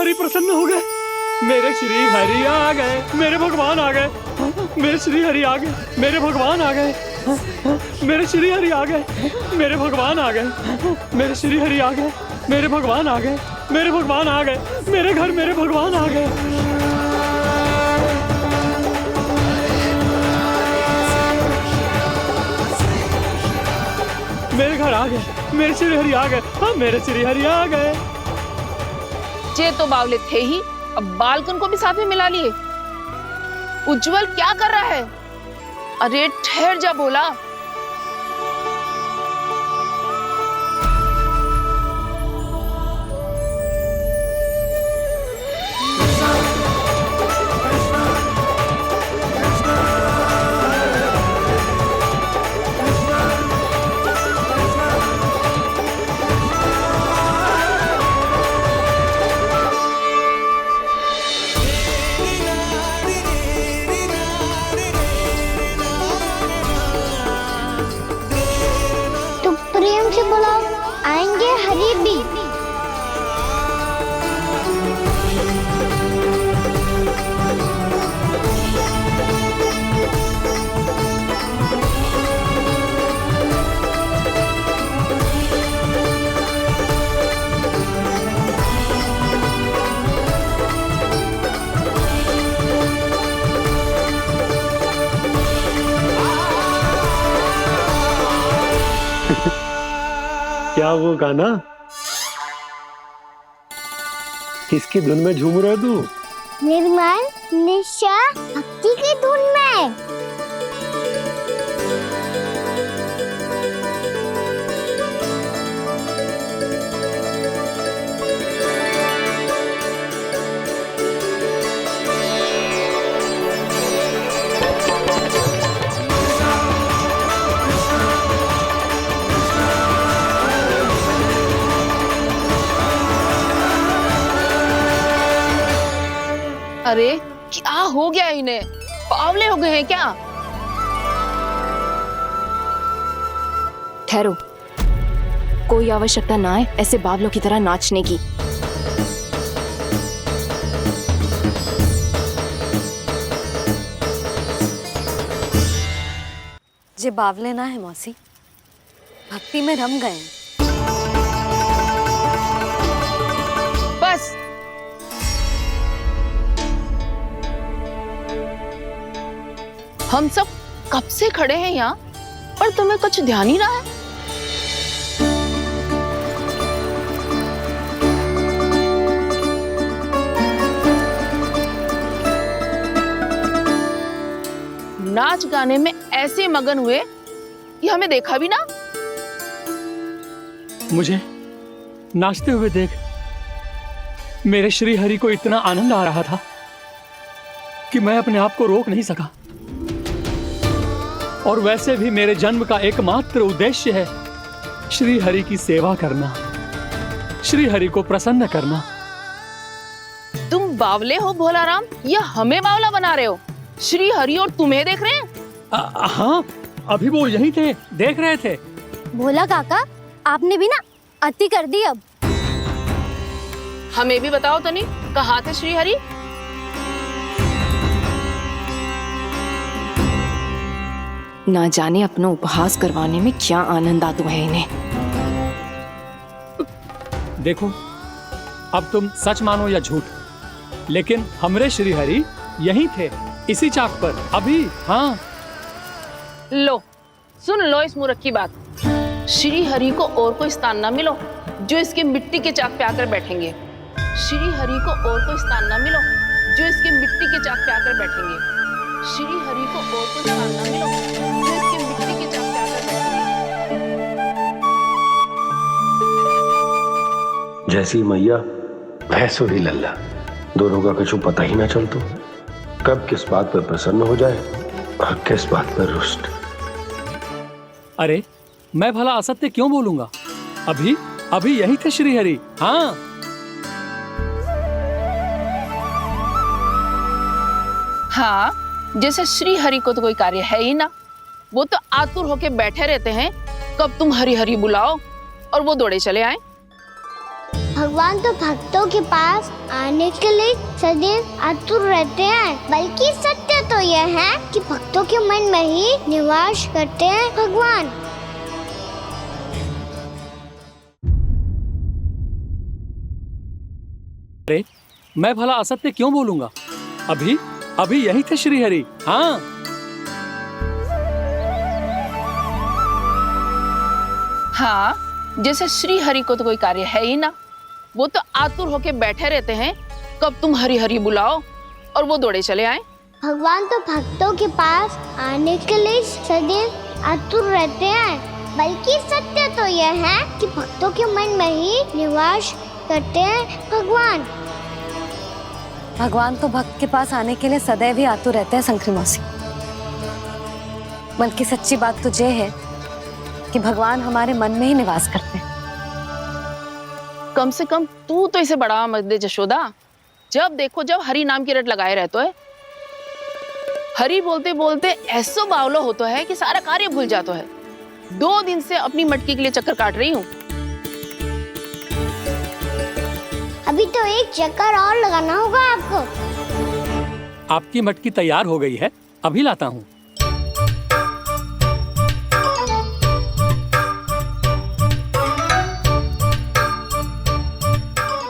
हरि प्रसन्न हो गए। मेरे श्री हरि आ गए, मेरे भगवान आ गए। मेरे श्री हरि आ गए, मेरे भगवान आ गए। मेरे श्री हरि आ गए, मेरे भगवान आ गए। मेरे श्री हरि आ गए, मेरे भगवान आ गए। मेरे भगवान आ गए, मेरे घर मेरे भगवान आ गए। मेरे घर आ गए, मेरे श्री हरि आ गए। हाँ, मेरे श्री हरि आ गए। ये तो बावले थे ही, अब बालकन को भी साथ में मिला लिए। उज्जवल क्या कर रहा है? अरे ठहर जा बोला। प्रेम से बुलाओ, आएंगे हरि भी। क्या वो गाना? किसकी धुन में झूम रहा तू? निर्मल निशा भक्ति की धुन में। अरे क्या हो गया इन्हें? बावले हो गए हैं क्या? ठहरो, कोई आवश्यकता ना है ऐसे बावलों की तरह नाचने की। जे बावले ना है मौसी, भक्ति में रम गए। बस हम सब कब से खड़े हैं यहाँ, पर तुम्हें कुछ ध्यान ही ना है। नाच गाने में ऐसे मगन हुए कि हमें देखा भी ना। मुझे नाचते हुए देख मेरे श्री हरि को इतना आनंद आ रहा था कि मैं अपने आप को रोक नहीं सका। और वैसे भी मेरे जन्म का एकमात्र उद्देश्य है श्री हरि की सेवा करना, श्री हरि को प्रसन्न करना। तुम बावले हो भोलाराम, या हमें बावला बना रहे हो? श्री हरि और तुम्हें देख रहे हैं? हाँ, अभी वो यहीं थे, देख रहे थे। भोला काका, आपने भी ना अति कर दी। अब हमें भी बताओ तनी, कहाँ थे श्री हरि? ना जाने अपना उपहास करवाने में क्या आनंद आता है इन्हें। देखो, अब तुम सच मानो या झूठ, लेकिन हमरे श्री हरि यहीं थे, इसी चाक पर अभी। हाँ, लो सुन लो इस मूर्ख की बात। श्री हरि को और कोई स्थान ना मिलो जो इसके मिट्टी के चाक पे आकर बैठेंगे। श्री हरि को और कोई स्थान ना मिलो जो इसके मिट्टी के चाक पे आकर बैठेंगे। श्री हरि को और कोई स्थान ना मिलो जो इसके मिट्टी के चाक पे आकर बैठेंगे। जैसी मैया भैंसो ही लल्ला, दोनों का कुछ पता ही ना चलतो, कब किस बात पर प्रसन्न हो जाए और किस बात पर रुष्ट। अरे मैं भला असत्य क्यों बोलूंगा? अभी अभी यही थे श्री हरि। हाँ, हाँ, जैसे श्री हरि को तो कोई कार्य है ही ना। वो तो आतुर होके बैठे रहते हैं कब तुम हरि हरि बुलाओ और वो दौड़े चले आए। भगवान तो भक्तों के पास आने के लिए सदैव आतुर रहते हैं, बल्कि सत्य तो यह है कि भक्तों के मन में ही निवास करते हैं भगवान। अरे मैं भला असत्य क्यों बोलूंगा? अभी अभी यही थे श्री हरि। हाँ, हाँ, जैसे श्री हरि को तो कोई कार्य है ही ना, वो तो आतुर होके बैठे रहते हैं कब तुम हरि हरि बुलाओ और वो दौड़े चले आए। भगवान तो भक्तों के पास आने के लिए सदैव आतुर रहते हैं, बल्कि सत्य तो यह है कि भक्तों के मन में ही निवास करते हैं भगवान। भगवान तो भक्त के पास आने के लिए सदैव ही आतुर रहते हैं शंकरी मौसी। बल्कि सच्ची बात तो ये है कि भगवान हमारे मन में ही निवास करते हैं। कम से कम तू तो इसे बढ़ावा मत दे जशोदा। जब देखो जब हरि नाम की रट लगाए रहते है। हरि बोलते बोलते ऐसो बावलो होता है कि सारा कार्य भूल जाता है। 2 दिन से अपनी मटकी के लिए चक्कर काट रही हूँ। अभी तो एक चक्कर और लगाना होगा आपको। आपकी मटकी तैयार हो गई है, अभी लाता हूँ।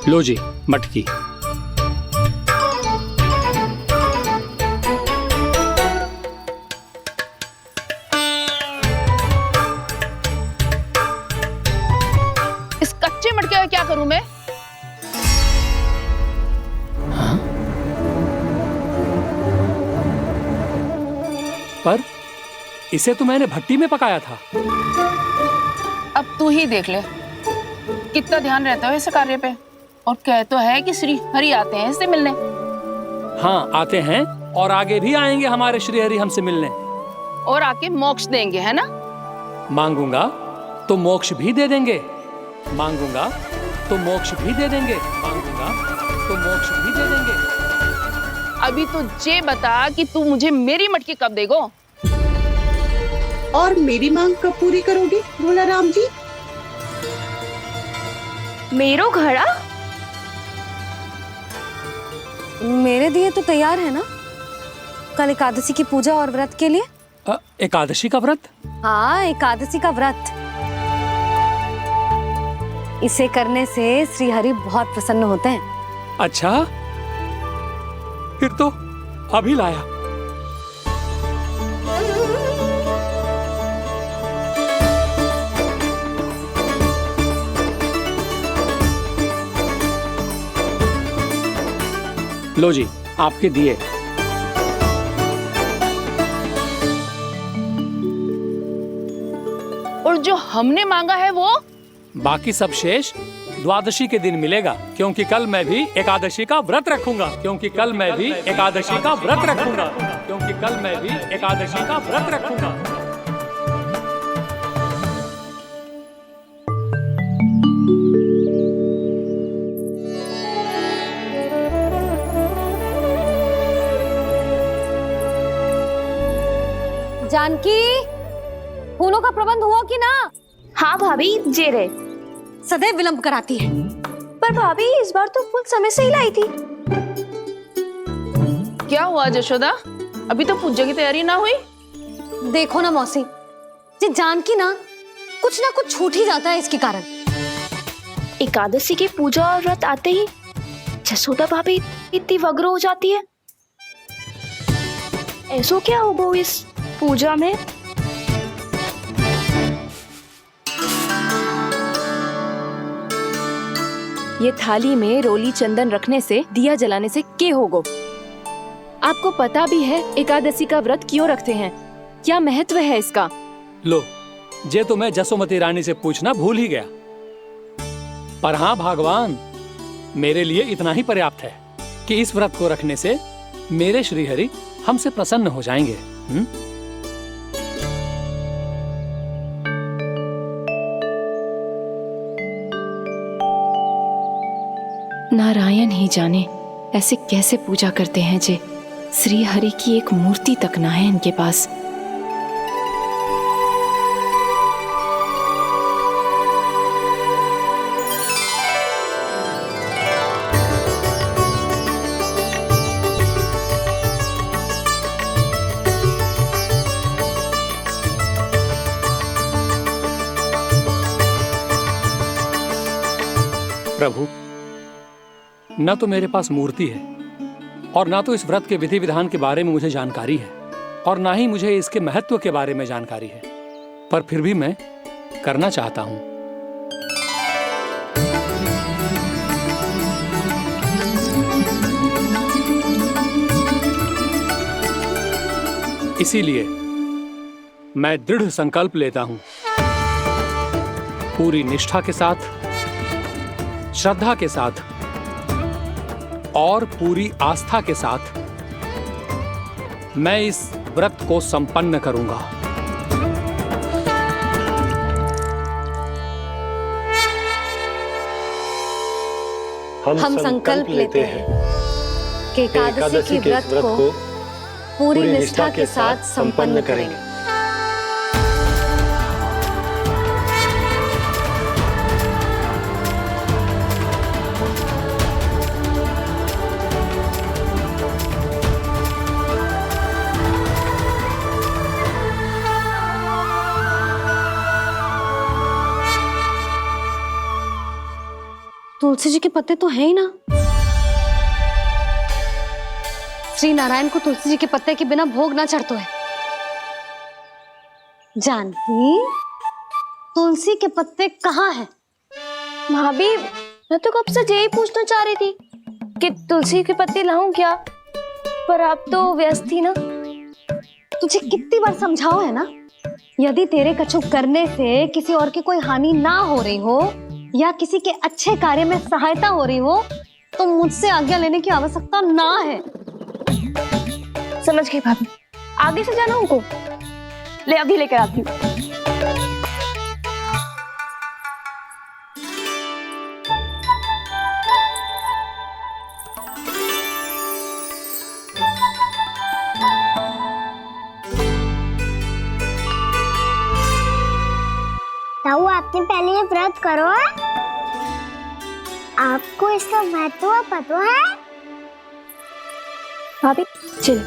लो जी मटकी। इस कच्चे मटके का क्या करूं मैं? पर इसे तो मैंने भट्टी में पकाया था। अब तू ही देख ले कितना ध्यान रहता है इस कार्य पे। और कह तो है कि श्री हरि आते हैं इससे मिलने। हाँ आते हैं और आगे भी आएंगे हमारे श्री हरि हमसे मिलने। और आके मोक्ष देंगे, है ना? मांगूंगा तो मोक्ष भी दे देंगे, मांगूंगा तो मोक्ष भी दे देंगे, मांगूंगा तो मोक्ष भी दे देंगे। अभी तो ये बता कि तू मुझे मेरी मटकी कब देगो? और मेरी मांग कब पूरी करोगे भोला राम जी? मेरो घड़ा मेरे दिए तो तैयार है ना, कल एकादशी की पूजा और व्रत के लिए। एकादशी का व्रत? हाँ, एकादशी का व्रत। इसे करने से श्री हरि बहुत प्रसन्न होते हैं। अच्छा, फिर तो अभी लाया। लो जी आपके दिए। और जो हमने मांगा है वो? बाकी सब शेष द्वादशी के दिन मिलेगा, क्योंकि कल मैं भी एकादशी का व्रत रखूंगा, क्योंकि कल मैं भी एकादशी का व्रत रखूंगा, क्योंकि कल मैं भी एकादशी का व्रत रखूंगा। जानकी, फूलों का प्रबंध हुआ कि ना? हाँ भाभी, जे रे। सदैव विलंब कराती है। पर भाभी इस बार तो फूल समय से ही लाई थी। क्या हुआ जशोदा? अभी तो पूजा की तैयारी ना हुई? देखो ना मौसी, ये जानकी ना कुछ छूट ही जाता है इसके कारण। एकादशी की पूजा और व्रत आते ही जसोदा भाभी इतनी वग्र हो जाती है। ऐसो क्या होगा इस पूजा में? ये थाली में रोली चंदन रखने से, दिया जलाने से के होगो? आपको पता भी है एकादशी का व्रत क्यों रखते हैं? क्या महत्व है इसका? लो, जे तो मैं जसोमती रानी से पूछना भूल ही गया। पर हाँ भगवान, मेरे लिए इतना ही पर्याप्त है कि इस व्रत को रखने से मेरे श्री हरि हमसे प्रसन्न हो जाएंगे। नारायण ही जाने ऐसे कैसे पूजा करते हैं जे श्री हरि की एक मूर्ति तक ना है इनके पास। प्रभु, न तो मेरे पास मूर्ति है और ना तो इस व्रत के विधि विधान के बारे में मुझे जानकारी है और ना ही मुझे इसके महत्व के बारे में जानकारी है, पर फिर भी मैं करना चाहता हूं। इसीलिए मैं दृढ़ संकल्प लेता हूं, पूरी निष्ठा के साथ, श्रद्धा के साथ और पूरी आस्था के साथ मैं इस व्रत को संपन्न करूंगा। हम संकल्प लेते हैं कि एकादशी के व्रत को पूरी निष्ठा के साथ संपन्न करेंगे। तुलसी जी के पत्ते तो हैं ही ना। श्री नारायण को तुलसी जी के पत्ते के बिना भोग ना चढ़तो है। जानकी, तुलसी के पत्ते कहाँ हैं? भाभी, मैं तो कब से यही पूछना चाह रही थी कि तुलसी के पत्ते लाऊं क्या, पर आप तो व्यस्त थी ना। तुझे कितनी बार समझाओ है ना, यदि तेरे कछु करने से किसी और की कोई हानि ना हो रही हो या किसी के अच्छे कार्य में सहायता हो रही हो तो मुझसे आज्ञा लेने की आवश्यकता ना है। समझ गई भाभी, आगे से जाना उनको। ले अभी लेकर आती हूँ। ताऊ, आपने पहले ये व्रत करो है? आपको इसका महत्व पता है? भाभी चल।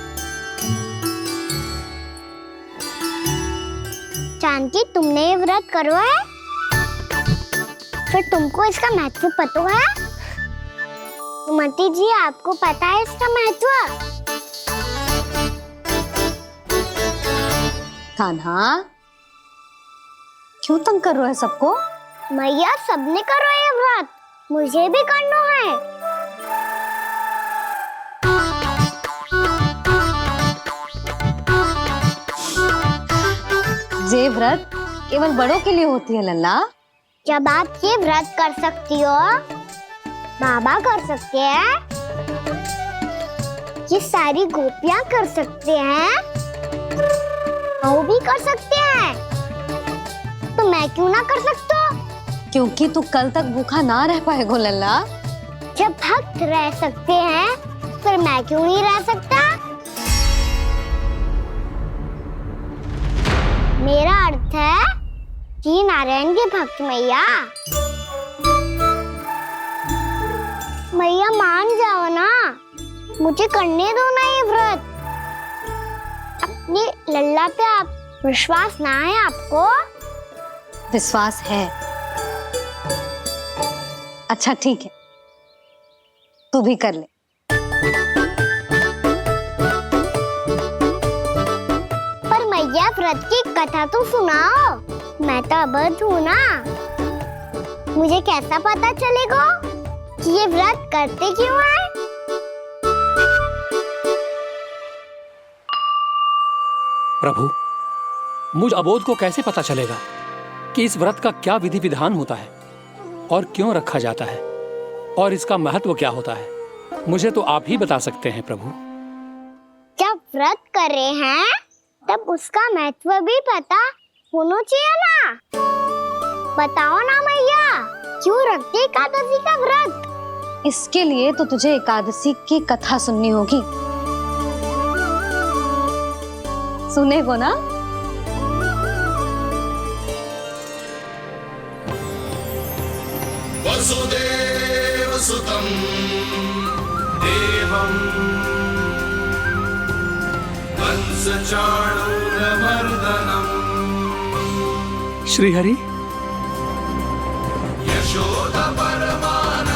जानकी, तुमने ये व्रत करो है, फिर तुमको इसका महत्व पता है? सुमति जी, आपको पता है इसका महत्व? कान्हा, क्यों तंग कर रहे हो सबको? मैया, सबने करो ये व्रत, मुझे भी करना है। ये व्रत केवल बड़ों के लिए होती है लल्ला। जब आप ये व्रत कर सकती हो, बाबा कर सकते हैं, ये सारी गोपियां कर सकते हैं, वो भी कर सकते हैं, तो मैं क्यों ना कर सकता? क्योंकि तू कल तक भूखा ना रह पाएगो लल्ला। जब भक्त रह सकते हैं, फिर मैं क्यों नहीं रह सकता? मेरा अर्थ है कि नारायण के भक्त मैया, मैया मान जाओ ना, मुझे करने दो ना ये व्रत। अपनी लल्ला पे आप विश्वास ना है आपको? विश्वास है। अच्छा ठीक है, तू भी कर ले। पर मैया, व्रत की कथा तो सुनाओ, मैं तो अबध हूँ ना। मुझे कैसा पता चलेगा कि ये व्रत करते क्यों है? प्रभु, मुझ अबोध को कैसे पता चलेगा कि इस व्रत का क्या विधि विधान होता है और क्यों रखा जाता है और इसका महत्व क्या होता है? मुझे तो आप ही बता सकते हैं प्रभु। जब व्रत कर रहे हैं तब उसका महत्व भी पता होना चाहिए ना। बताओ ना मैया, क्यों रखते एकादशी का व्रत? इसके लिए तो तुझे एकादशी की कथा सुननी होगी। सुनेगो ना? वसुदेव सुतं देवं कंसचाणूरमर्दनम् श्रीहरि, यशोदा परमानंदं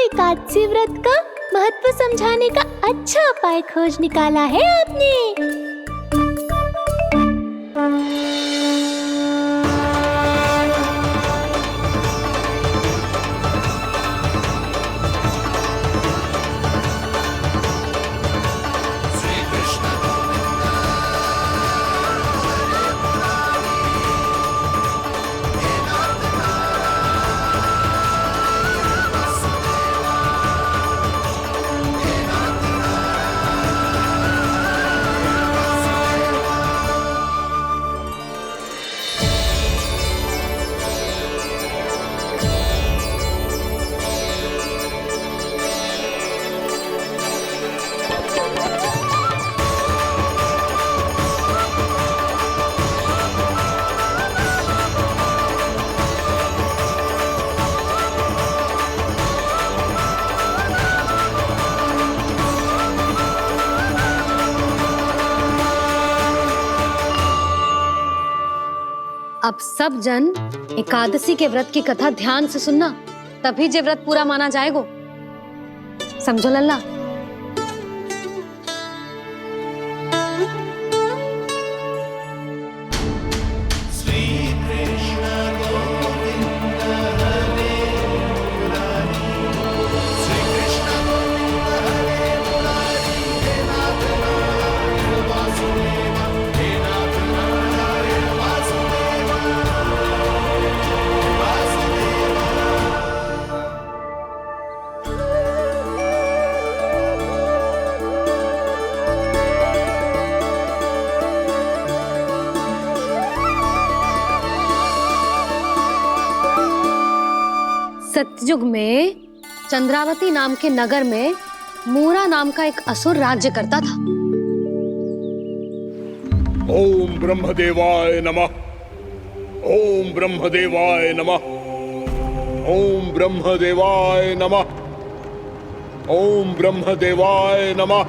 एकादशी व्रत का महत्व समझाने का अच्छा उपाय खोज निकाला है आपने। अब सब जन एकादशी के व्रत की कथा ध्यान से सुनना, तभी जे व्रत पूरा माना जाएगा। समझो लल्ला। सतयुग में चंद्रावती नाम के नगर में मूरा नाम का एक असुर राज्य करता था। ओम ब्रह्मदेवाय नमः। ओम ब्रह्मदेवाय नमः। ओम ब्रह्मदेवाय नमः। ओम ब्रह्मदेवाय नमः।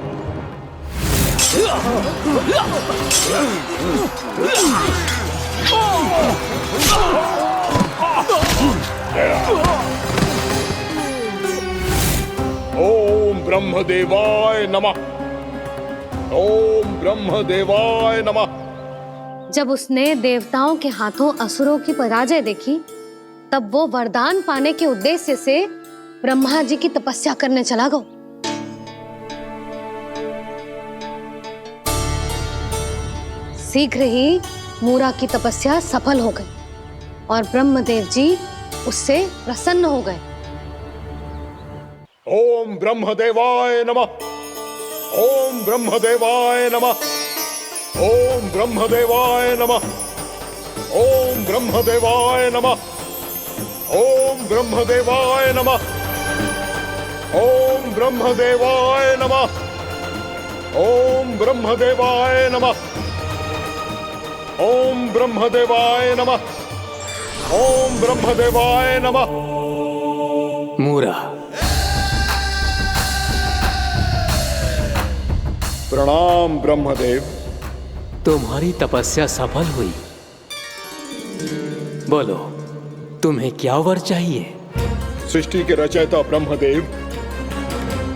ओम ब्रह्मदेवाय नमः। ओम ब्रह्मदेवाय नमः। जब उसने देवताओं के हाथों असुरों की पराजय देखी, तब वो वरदान पाने के उद्देश्य से ब्रह्मा जी की तपस्या करने चला गया। शीघ्र ही मूरा की तपस्या सफल हो गई और ब्रह्मदेव जी उससे प्रसन्न हो गए। ओम ब्रह्मदेवाय नमः। ओम ब्रह्मदेवाय नमः। ओम ब्रह्मदेवाय नमः। ओम ब्रह्मदेवाय नमः। ओम ब्रह्मदेवाय नमः। ओम ब्रह्मदेवाय नमः। ओम ब्रह्मदेवाय नमः। ओम ब्रह्मदेवाय नमः। ओम ब्रह्मदेवाय नमः। मूरा, प्रणाम ब्रह्मदेव। तुम्हारी तपस्या सफल हुई। बोलो, तुम्हें क्या वर चाहिए? सृष्टि के रचयिता ब्रह्मदेव,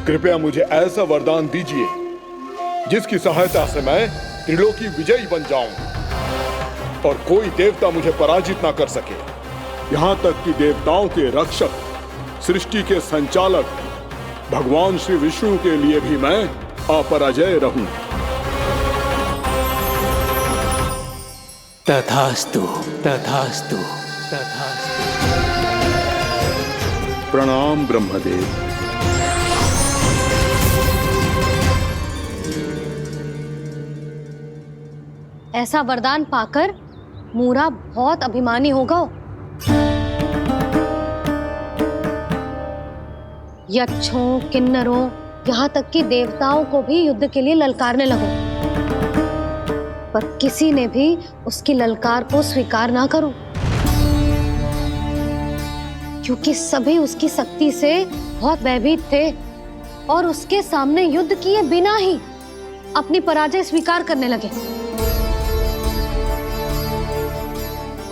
कृपया मुझे ऐसा वरदान दीजिए जिसकी सहायता से मैं त्रिलोकी विजयी बन जाऊं और कोई देवता मुझे पराजित ना कर सके। यहाँ तक कि देवताओं के रक्षक, सृष्टि के संचालक भगवान श्री विष्णु के लिए भी मैं अपराजय रहूं। तथास्तु, तथास्तु, तथास्तु। प्रणाम ब्रह्मदेव। ऐसा वरदान पाकर मूरा बहुत अभिमानी होगा। यक्षों, किन्नरों, यहाँ तक कि देवताओं को भी युद्ध के लिए ललकारने लगा, पर किसी ने भी उसकी ललकार को स्वीकार ना करो, क्योंकि सभी उसकी शक्ति से बहुत भयभीत थे और उसके सामने युद्ध किए बिना ही अपनी पराजय स्वीकार करने लगे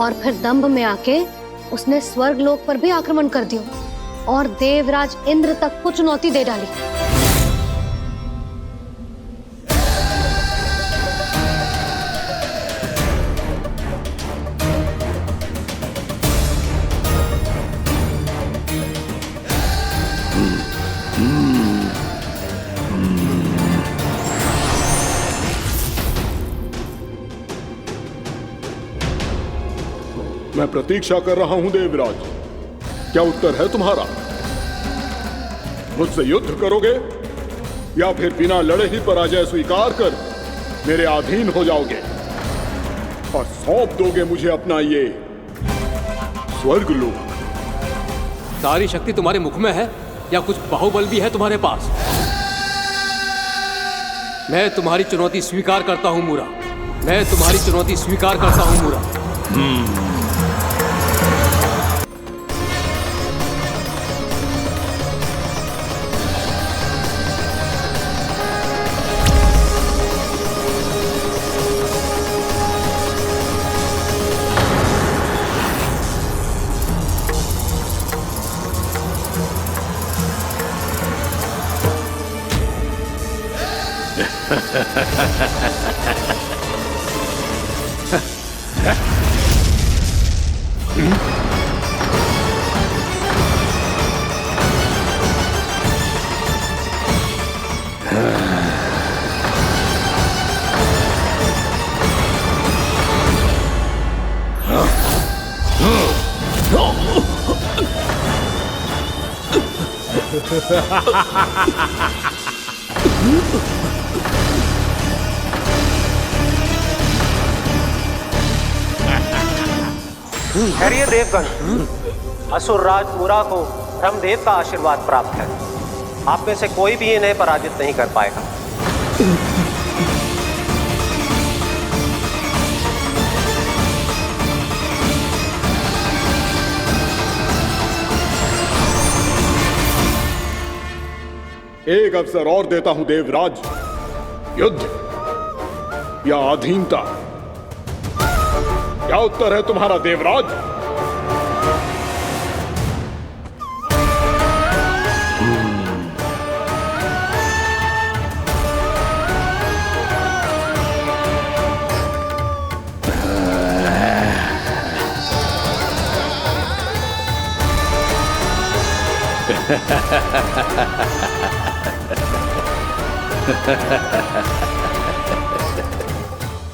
और फिर दंभ में आके उसने स्वर्ग लोक पर भी आक्रमण कर दिया और देवराज इंद्र तक को चुनौती दे डाली। मैं प्रतीक्षा कर रहा हूं देवराज, क्या उत्तर है तुम्हारा? मुझसे युद्ध करोगे या फिर बिना लड़े ही पराजय स्वीकार कर मेरे अधीन हो जाओगे और सौंप दोगे मुझे अपना ये स्वर्गलोक? सारी शक्ति तुम्हारे मुख में है या कुछ बाहुबल भी है तुम्हारे पास? मैं तुम्हारी चुनौती स्वीकार करता हूं मूरा, मैं तुम्हारी चुनौती स्वीकार करता हूं मूरा। खैरिए देवगण, असुरराज मुरा को ब्रह्मदेव का आशीर्वाद प्राप्त है। आप में से कोई भी इन्हें पराजित नहीं कर पाएगा। एक अवसर और देता हूं देवराज, युद्ध या अधीनता, क्या उत्तर है तुम्हारा देवराज?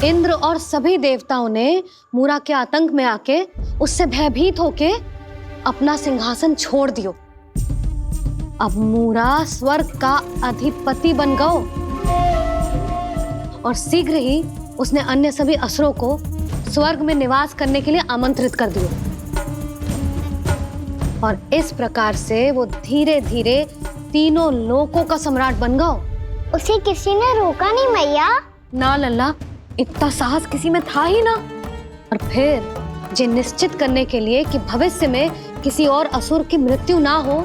इंद्र और सभी देवताओं ने मूरा के आतंक में आके उससे भयभीत होके अपना सिंहासन छोड़ दियो। अब मूरा स्वर्ग का अधिपति बन गयो और शीघ्र ही उसने अन्य सभी असुरों को स्वर्ग में निवास करने के लिए आमंत्रित कर दियो। और इस प्रकार से वो धीरे धीरे तीनों लोकों का सम्राट बन गयो। उसे किसी ने रोका नहीं मैया? ना लल्ला, इतना साहस किसी में था ही ना। और फिर ये निश्चित करने के लिए कि भविष्य में किसी और असुर की मृत्यु ना हो,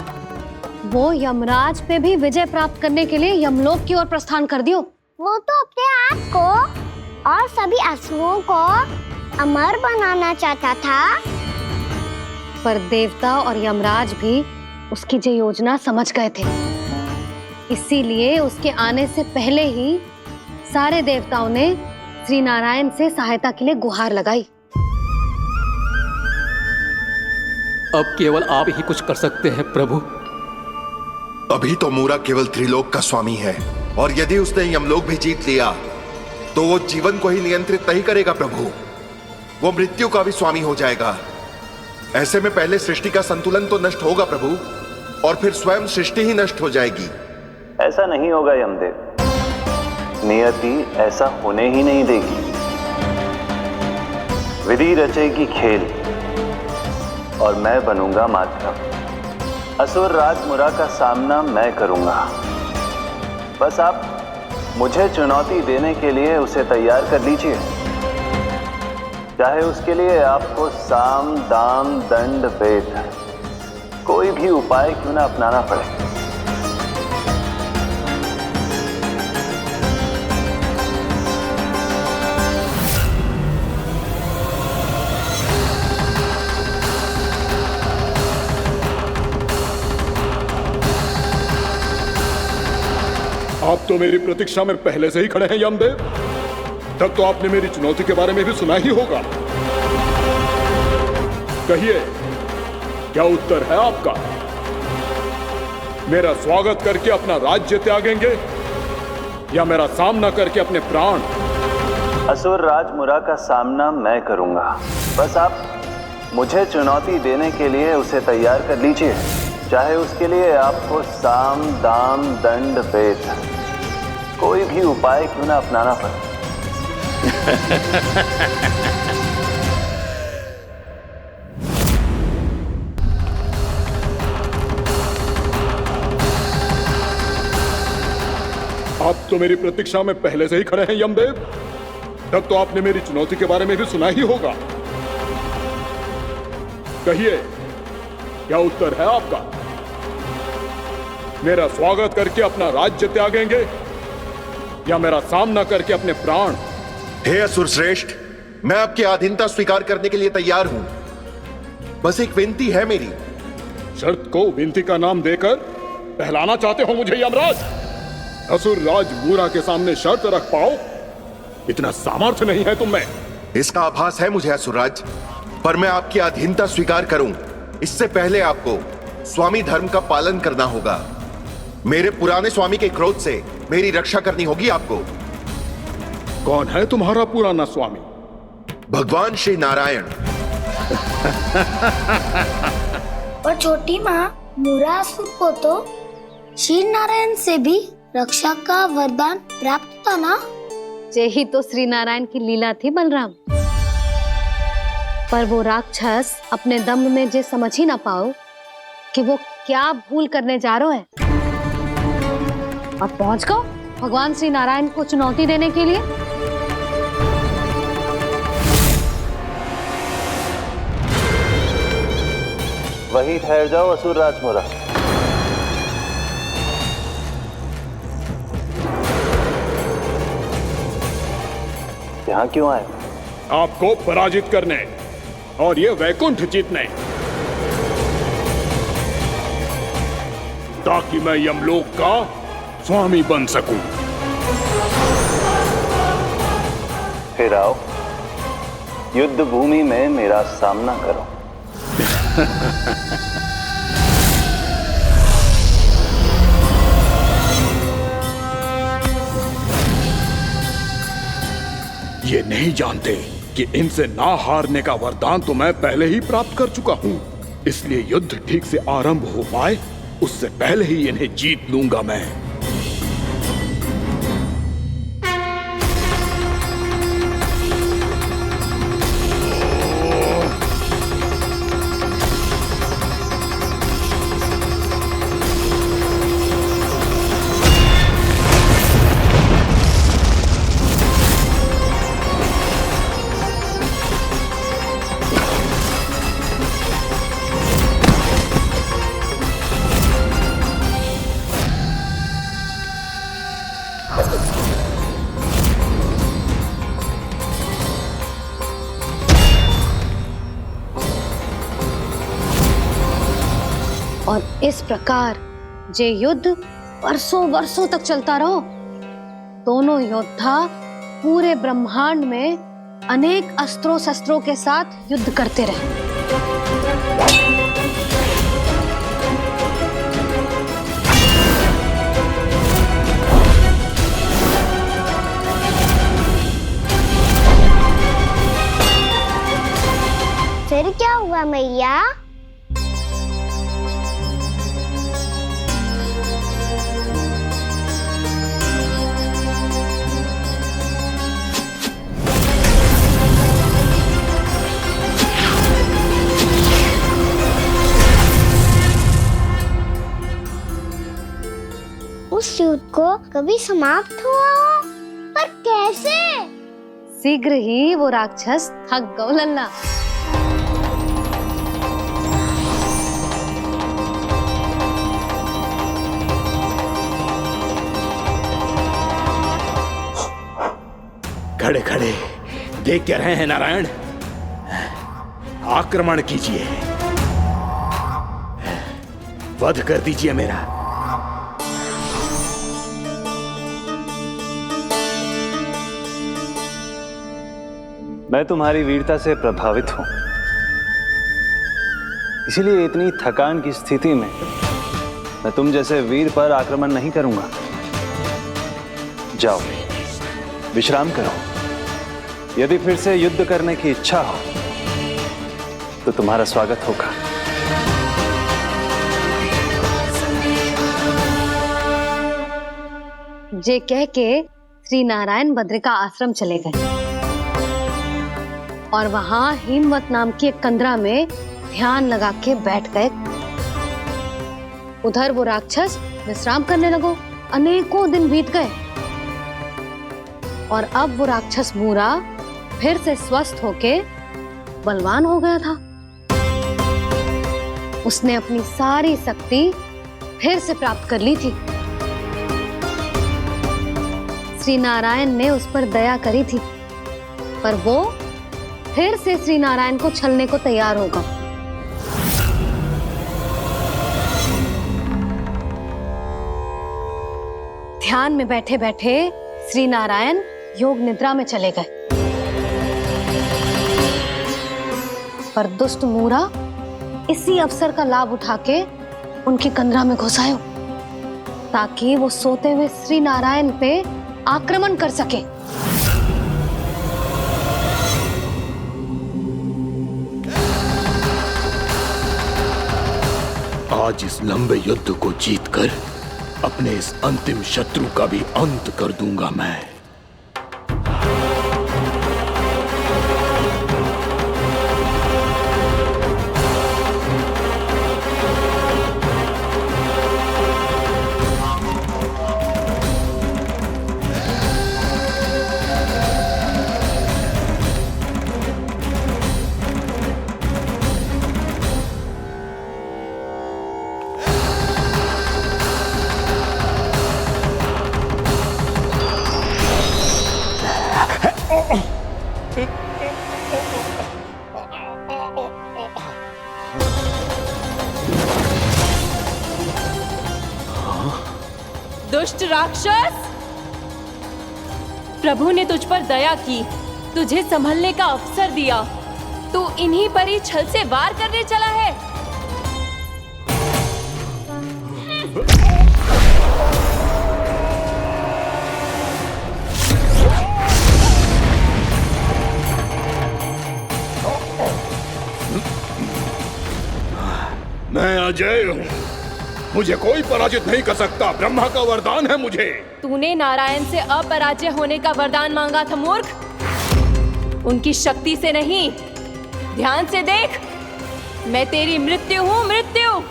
वो यमराज पे भी विजय प्राप्त करने के लिए यमलोक की ओर प्रस्थान कर दियो। वो तो अपने आप को और सभी असुरों को अमर बनाना चाहता था। पर देवता और यमराज भी उसकी ये योजना समझ गए थे। इसीलिए उसके आने से पहले ही सारे देवताओं ने श्री नारायण से सहायता के लिए गुहार लगाई। अब केवल आप ही कुछ कर सकते हैं प्रभु। अभी तो मूरा केवल त्रिलोक का स्वामी है, और यदि उसने यमलोक भी जीत लिया तो वो जीवन को ही नियंत्रित नहीं करेगा प्रभु, वो मृत्यु का भी स्वामी हो जाएगा। ऐसे में पहले सृष्टि का संतुलन तो नष्ट होगा प्रभु, और फिर स्वयं सृष्टि ही नष्ट हो जाएगी। ऐसा नहीं होगा यमदेव, नियति ऐसा होने ही नहीं देगी। विधि रचेगी खेल और मैं बनूंगा माध्यम। असुर राज मुरा का सामना मैं करूंगा। बस आप मुझे चुनौती देने के लिए उसे तैयार कर लीजिए, चाहे उसके लिए आपको साम दाम दंड भेद कोई भी उपाय क्यों ना अपनाना पड़े। आप तो मेरी प्रतीक्षा में पहले से ही खड़े हैं यमदेव। तब तो आपने मेरी चुनौती के बारे में भी सुना ही होगा। कहिए, क्या उत्तर है आपका? मेरा स्वागत करके अपना राज्य त्यागेंगे या मेरा सामना करके अपने प्राण? असुर राज मुरा का सामना मैं करूंगा। बस आप मुझे चुनौती देने के लिए उसे तैयार कर लीजिए, चाहे उसके लिए आपको साम दाम दंड भेद कोई भी उपाय क्यों ना अपनाना पड़े। आप तो मेरी प्रतीक्षा में पहले से ही खड़े हैं यमदेव। तब तो आपने मेरी चुनौती के बारे में भी सुना ही होगा। कहिए, क्या उत्तर है आपका? मेरा स्वागत करके अपना राज्य त्यागेंगे या मेरा सामना करके अपने प्राण? हे असुर श्रेष्ठ, मैं आपकी अधीनता स्वीकार करने के लिए तैयार हूं। बस एक विनती है मेरी। शर्त को विनती का नाम देकर पहलाना चाहते हो मुझे यमराज? असुर राज मूरा के सामने शर्त रख पाओ, इतना सामर्थ्य नहीं है तुम में। इसका आभास है मुझे असुरराज, पर मैं आपकी अधीनता स्वीकार करूं इससे पहले आपको स्वामी धर्म का पालन करना होगा। मेरे पुराने स्वामी के क्रोध से मेरी रक्षा करनी होगी आपको। कौन है तुम्हारा पुराना स्वामी? भगवान श्री नारायण। और छोटी माँ, मूरासुर को तो श्री नारायण से भी रक्षा का वरदान प्राप्त था ना? यही तो श्री नारायण की लीला थी बलराम। पर वो राक्षस अपने दम में जे समझ ही ना पाओ कि वो क्या भूल करने जा रहे हैं, और पहुंच गो भगवान श्री नारायण को चुनौती देने के लिए। वही ठहर जाओ असुर राज मुरा। यहां क्यों आए? आपको पराजित करने और ये वैकुंठ जीतने, ताकि मैं यमलोक का स्वामी बन सकूं। फिर आओ, युद्ध भूमि में मेरा सामना करो। ये नहीं जानते कि इनसे ना हारने का वरदान तो मैं पहले ही प्राप्त कर चुका हूं, इसलिए युद्ध ठीक से आरंभ हो पाए उससे पहले ही इन्हें जीत लूंगा मैं। और इस प्रकार जे युद्ध वर्षों वर्षों तक चलता रहो। दोनों योद्धा पूरे ब्रह्मांड में अनेक अस्त्रों शस्त्रों के साथ युद्ध करते रहे। फिर क्या हुआ मैया? उस युद्ध को कभी समाप्त हुआ हो, पर कैसे? शीघ्र ही वो राक्षस थक गौ लल्ला। खड़े खड़े देख क्या रहे हैं नारायण? आक्रमण कीजिए, वध कर दीजिए मेरा। मैं तुम्हारी वीरता से प्रभावित हूं, इसीलिए इतनी थकान की स्थिति में मैं तुम जैसे वीर पर आक्रमण नहीं करूंगा। जाओ, विश्राम करो। यदि फिर से युद्ध करने की इच्छा हो तो तुम्हारा स्वागत होगा। जे कह के श्री नारायण बद्रिका आश्रम चले गए और वहां हिमवत नाम की एक कंदरा में ध्यान लगा के बैठ गए। उधर वो राक्षस विश्राम करने लगो। अनेकों दिन बीत गए और अब वो राक्षस मूरा फिर से स्वस्थ होके बलवान हो गया था। उसने अपनी सारी शक्ति फिर से प्राप्त कर ली थी। श्री नारायण ने उस पर दया करी थी, पर वो फिर से श्री नारायण को छलने को तैयार होगा। ध्यान में बैठे बैठे श्री नारायण योग निद्रा में चले गए, पर दुष्ट मूरा इसी अवसर का लाभ उठा के उनकी कंदरा में घुस आयो ताकि वो सोते हुए श्री नारायण पे आक्रमण कर सके। आज इस लंबे युद्ध को जीतकर अपने इस अंतिम शत्रु का भी अंत कर दूंगा मैं। दुष्ट राक्षस, प्रभु ने तुझ पर दया की, तुझे संभलने का अवसर दिया। तू इन्हीं पर ही छल से वार करने चला है। मैं अजय हूँ, मुझे कोई पराजित नहीं कर सकता। ब्रह्मा का वरदान है मुझे। तूने नारायण से अपराजय होने का वरदान मांगा था मूर्ख, उनकी शक्ति से नहीं। ध्यान से देख, मैं तेरी मृत्यु हूँ, मृत्यु।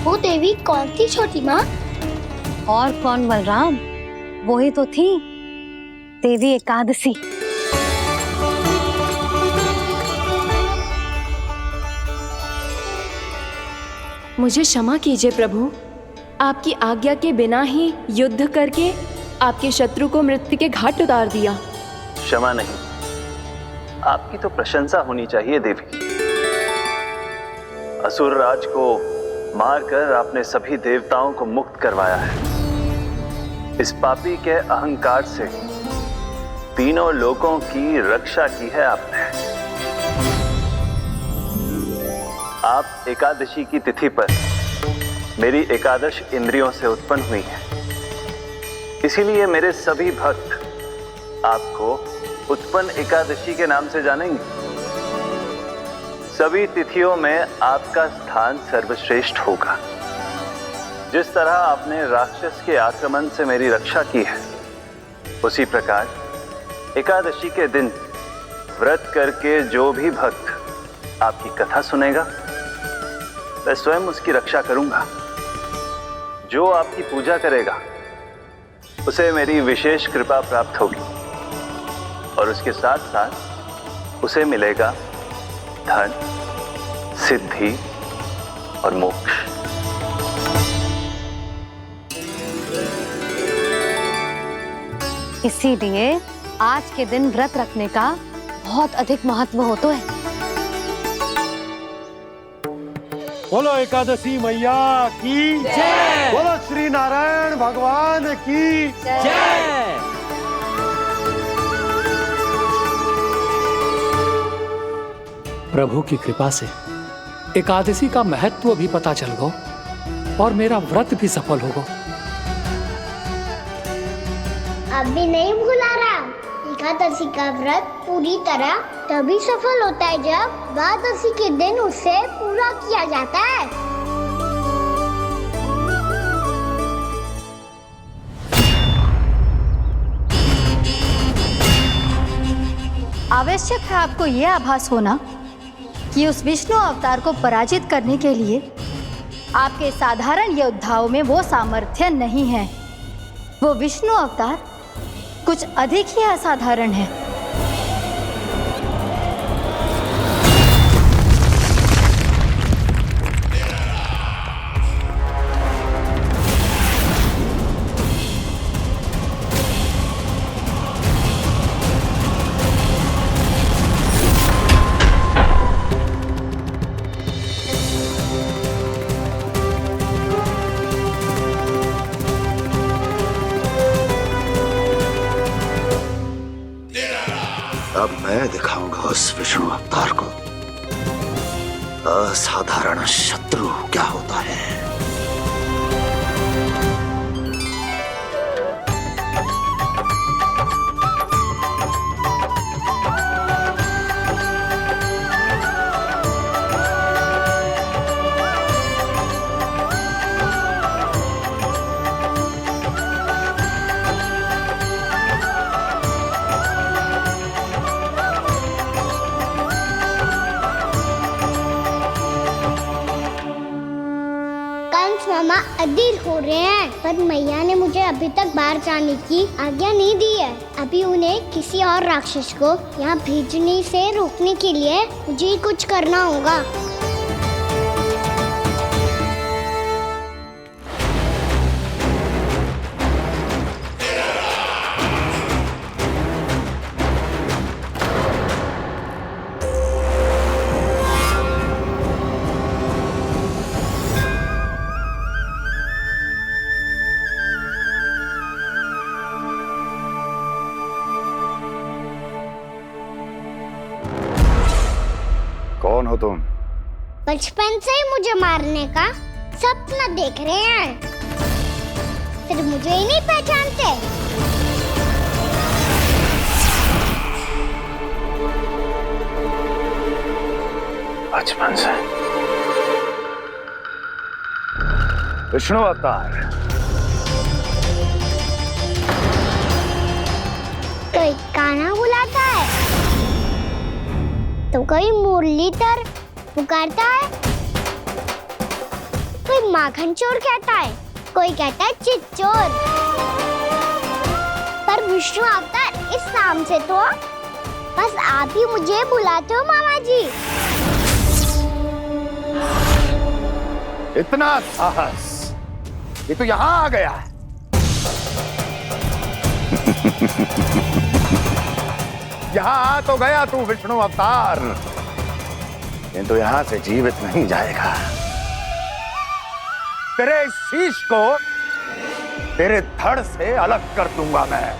वो देवी कौन थी छोटी माँ? और कौन बलराम, वो ही तो थी देवी एकादशी। मुझे क्षमा कीजिए प्रभु, आपकी आज्ञा के बिना ही युद्ध करके आपके शत्रु को मृत्यु के घाट उतार दिया। क्षमा नहीं, आपकी तो प्रशंसा होनी चाहिए देवी। असुर राज को मारकर आपने सभी देवताओं को मुक्त करवाया है। इस पापी के अहंकार से तीनों लोकों की रक्षा की है आपने। आप एकादशी की तिथि पर मेरी एकादश इंद्रियों से उत्पन्न हुई हैं। इसीलिए मेरे सभी भक्त आपको उत्पन्न एकादशी के नाम से जानेंगे। सभी तिथियों में आपका स्थान सर्वश्रेष्ठ होगा। जिस तरह आपने राक्षस के आक्रमण से मेरी रक्षा की है, उसी प्रकार एकादशी के दिन व्रत करके जो भी भक्त आपकी कथा सुनेगा, मैं स्वयं उसकी रक्षा करूंगा। जो आपकी पूजा करेगा उसे मेरी विशेष कृपा प्राप्त होगी और उसके साथ साथ उसे मिलेगा धन, सिद्धि और मोक्ष। इसीलिए आज के दिन व्रत रखने का बहुत अधिक महत्व होता है। बोलो एकादशी मैया की जय। बोलो श्री नारायण भगवान की जय। प्रभु की कृपा से एकादशी का महत्व भी पता चल गो और मेरा व्रत भी सफल होगा। अभी नहीं भूला रहा, एकादशी का व्रत पूरी तरह तभी सफल होता है जब द्वादशी के दिन उसे पूरा किया जाता है। आवश्यक है आपको यह आभास होना कि उस विष्णु अवतार को पराजित करने के लिए आपके साधारण योद्धाओं में वो सामर्थ्य नहीं है। वो विष्णु अवतार कुछ अधिक ही असाधारण है। अब मैं दिखाऊंगा उस विष्णु अवतार को असाधारण शत्रु क्या होता है। मामा अधीर हो रहे हैं, पर मैया ने मुझे अभी तक बाहर जाने की आज्ञा नहीं दी है। अभी उन्हें किसी और राक्षस को यहाँ भेजने से रोकने के लिए मुझे कुछ करना होगा। कौन हो तुम? बचपन से ही मुझे मारने का सपना देख रहे हैं, फिर मुझे ही नहीं पहचानते। बचपन से विष्णु अवतार। कोई गाना बुलाता है तो कोई मुरलीधर पुकारता है, कोई माखन चोर कहता है, कोई कहता है चिच्चोर। पर विष्णु अवतार इस नाम से तो बस आप ही मुझे बुलाते हो मामा जी। इतना साहस, ये तो यहाँ आ गया है। यहाँ आ तो गया तू विष्णु अवतार, किंतु यहाँ से जीवित नहीं जाएगा। तेरे शीश को तेरे धड़ से अलग कर दूंगा मैं।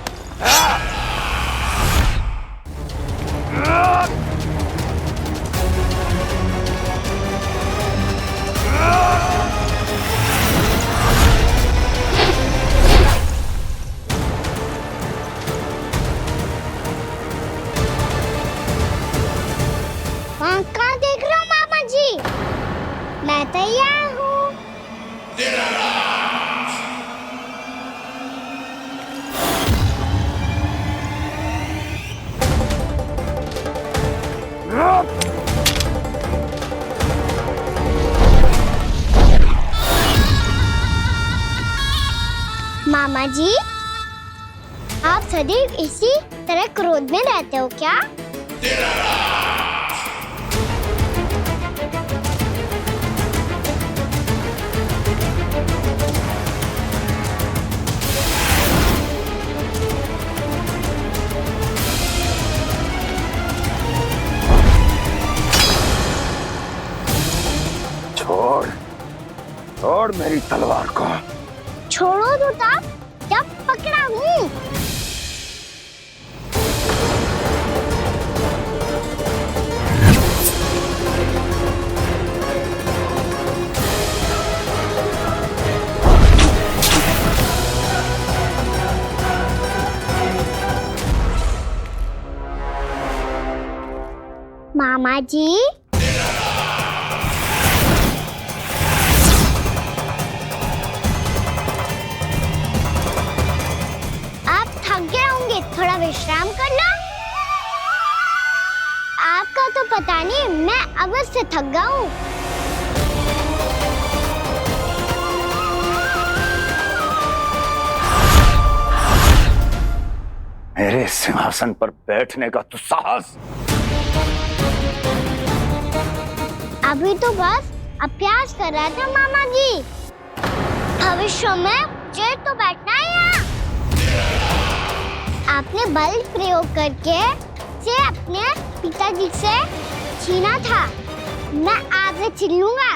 कहाँ देख रहे हो मामा जी? मैं तैयार हूँ। मामा जी, आप सदैव इसी तरह क्रोध में रहते हो क्या? मेरी तलवार को। छोड़ो तो तब जब पकड़ा हूँ। मामा जी, आप थक गए होंगे, थोड़ा विश्राम कर लो। आपका तो पता नहीं, मैं अवश्य थक गया हूँ। मेरे सिंहासन पर बैठने का तो साहस। अभी तो बस अभ्यास कर रहा था मामा जी। भविष्य में मुझे तो बैठना है यहाँ। आपने बल प्रयोग करके से अपने पिताजी से छीना था। मैं आज से छीन लूंगा।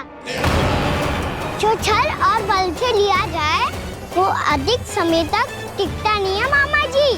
जो छल और बल से लिया जाए वो अधिक समय तक टिकता नहीं है मामा जी।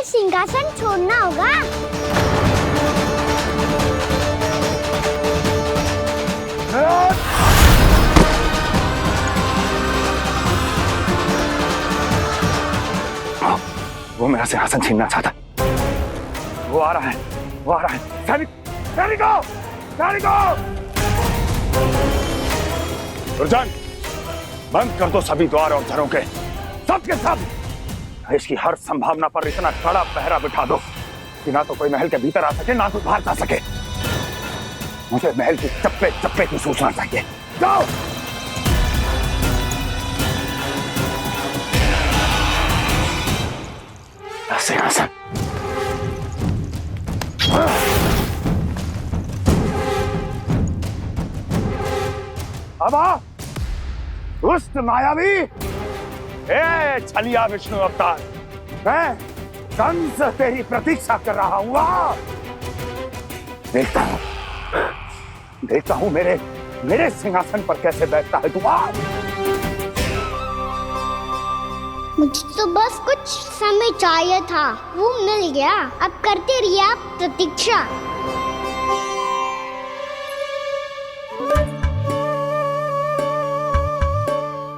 सिंहासन छोड़ना होगा। वो मेरा सिंहासन छीनना चाहता। वो आ रहा है, वो आ रहा है। सैनिकों, दुर्जन, बंद कर दो सभी द्वार और झरों के, सब के सब। इसकी हर संभावना पर इतना कड़ा पहरा बिठा दो कि ना तो कोई महल के भीतर आ सके, ना कोई बाहर जा सके। मुझे महल की चप्पे चप्पे की सूचना चाहिए। जाओ। सिंहासन। अब आ, दुष्ट मायावी, ए छलिया विष्णु अवतार, मैं कंस तेरी प्रतीक्षा कर रहा हूँ। देखता हूँ मेरे सिंहासन पर कैसे बैठता है तू। मुझे तो बस कुछ समय चाहिए था, वो मिल गया। अब करते रहिए आप प्रतीक्षा।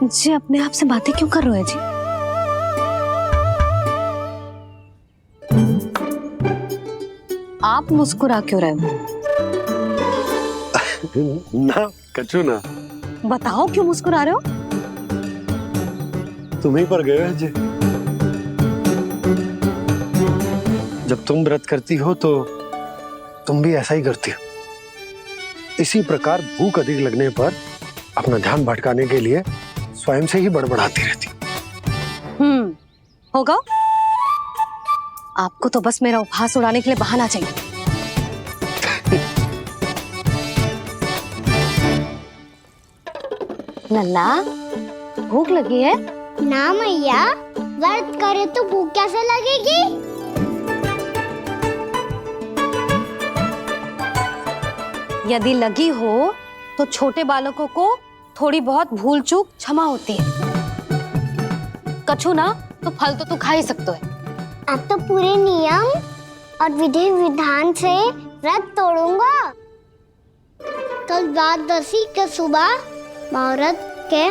जी अपने आप से बातें क्यों कर रहे हो जी? आप मुस्कुरा क्यों रहे हो? ना कचू ना। बताओ क्यों मुस्कुरा रहे हो? तुम ही पर गए हैं जी। जब तुम व्रत करती हो तो तुम भी ऐसा ही करती हो। इसी प्रकार भूख अधिक लगने पर अपना ध्यान भटकाने के लिए स्वयं से ही बड़बड़ाती रहती। होगा। आपको तो बस मेरा उपहास उड़ाने के लिए बहाना चाहिए। नन्ना, भूख लगी है? ना मैया, व्रत करे तो भूख कैसे लगेगी? यदि लगी हो तो छोटे बालकों को थोड़ी बहुत भूल चूक क्षमा होती है। कछु ना तो फल तो तू खा ही सकते है। अब तो पूरे नियम और विधि विधान से व्रत तोड़ूंगा। कल द्वादशी के सुबह मुहूर्त के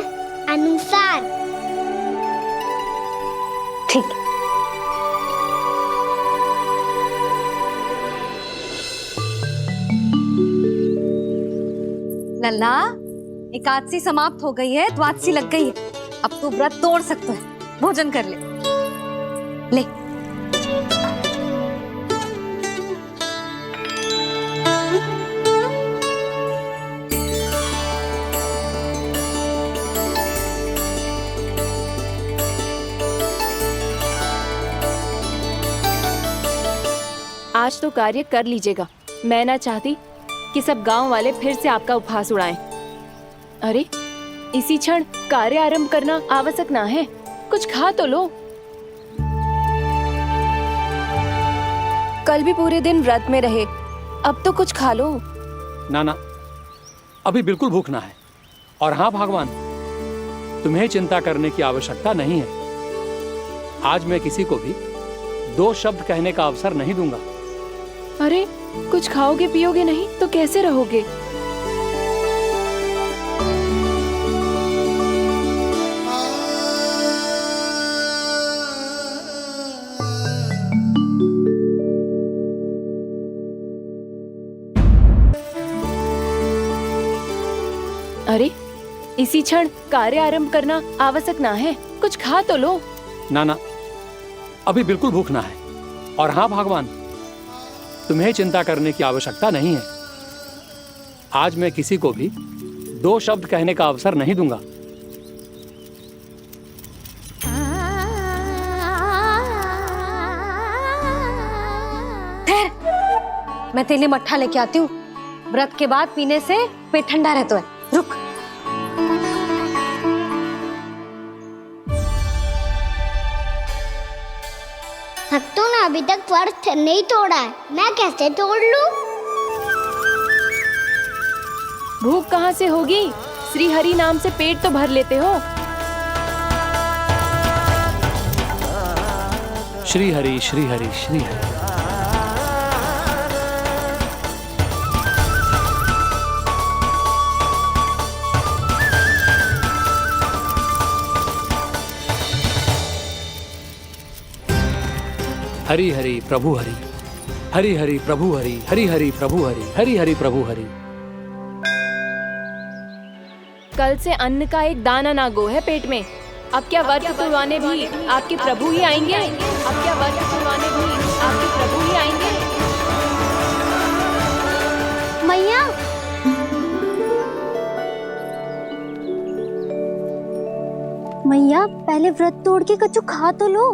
अनुसार। ठीक। लल्ला, एकादशी समाप्त हो गई है, द्वादशी लग गई है। अब तू व्रत तोड़ सकता है, भोजन कर ले। ले। आज तो कार्य कर लीजिएगा। मैं ना चाहती कि सब गांव वाले फिर से आपका उपहास उड़ाएं। अरे इसी क्षण कार्य आरंभ करना आवश्यक ना है, कुछ खा तो लो। कल भी पूरे दिन व्रत में रहे, अब तो कुछ खा लो। ना ना, अभी बिल्कुल भूख ना है। और हाँ भगवान, तुम्हें चिंता करने की आवश्यकता नहीं है। आज मैं किसी को भी 2 शब्द कहने का अवसर नहीं दूंगा। अरे कुछ खाओगे पियोगे नहीं तो कैसे रहोगे? अरे इसी क्षण कार्य आरंभ करना आवश्यक ना है, कुछ खा तो लो। ना ना, अभी बिल्कुल भूख ना है। और हाँ भगवान, तुम्हें चिंता करने की आवश्यकता नहीं है। आज मैं किसी को भी 2 शब्द कहने का अवसर नहीं दूंगा। मैं तेरे लिए मट्ठा लेके आती हूँ। व्रत के बाद पीने से पेट ठंडा रहता है। रुक। भक्तों ने अभी तक व्रत नहीं तोड़ा है, मैं कैसे तोड़ लूं? भूख कहाँ से होगी? श्री हरि नाम से पेट तो भर लेते हो। श्री हरि श्री हरि श्री हरि। हरि हरि प्रभु हरि, हरि हरि प्रभु हरि, हरि हरि प्रभु हरि, हरि हरि प्रभु हरि। कल से अन्न का एक दाना ना गो है पेट में। अब क्या व्रत तुड़वाने भी आपके प्रभु ही आएंगे? अब क्या व्रत तुड़वाने भी आपके प्रभु ही आएंगे? मैया, मैया पहले व्रत तोड़ के कच्चू खा तो लो।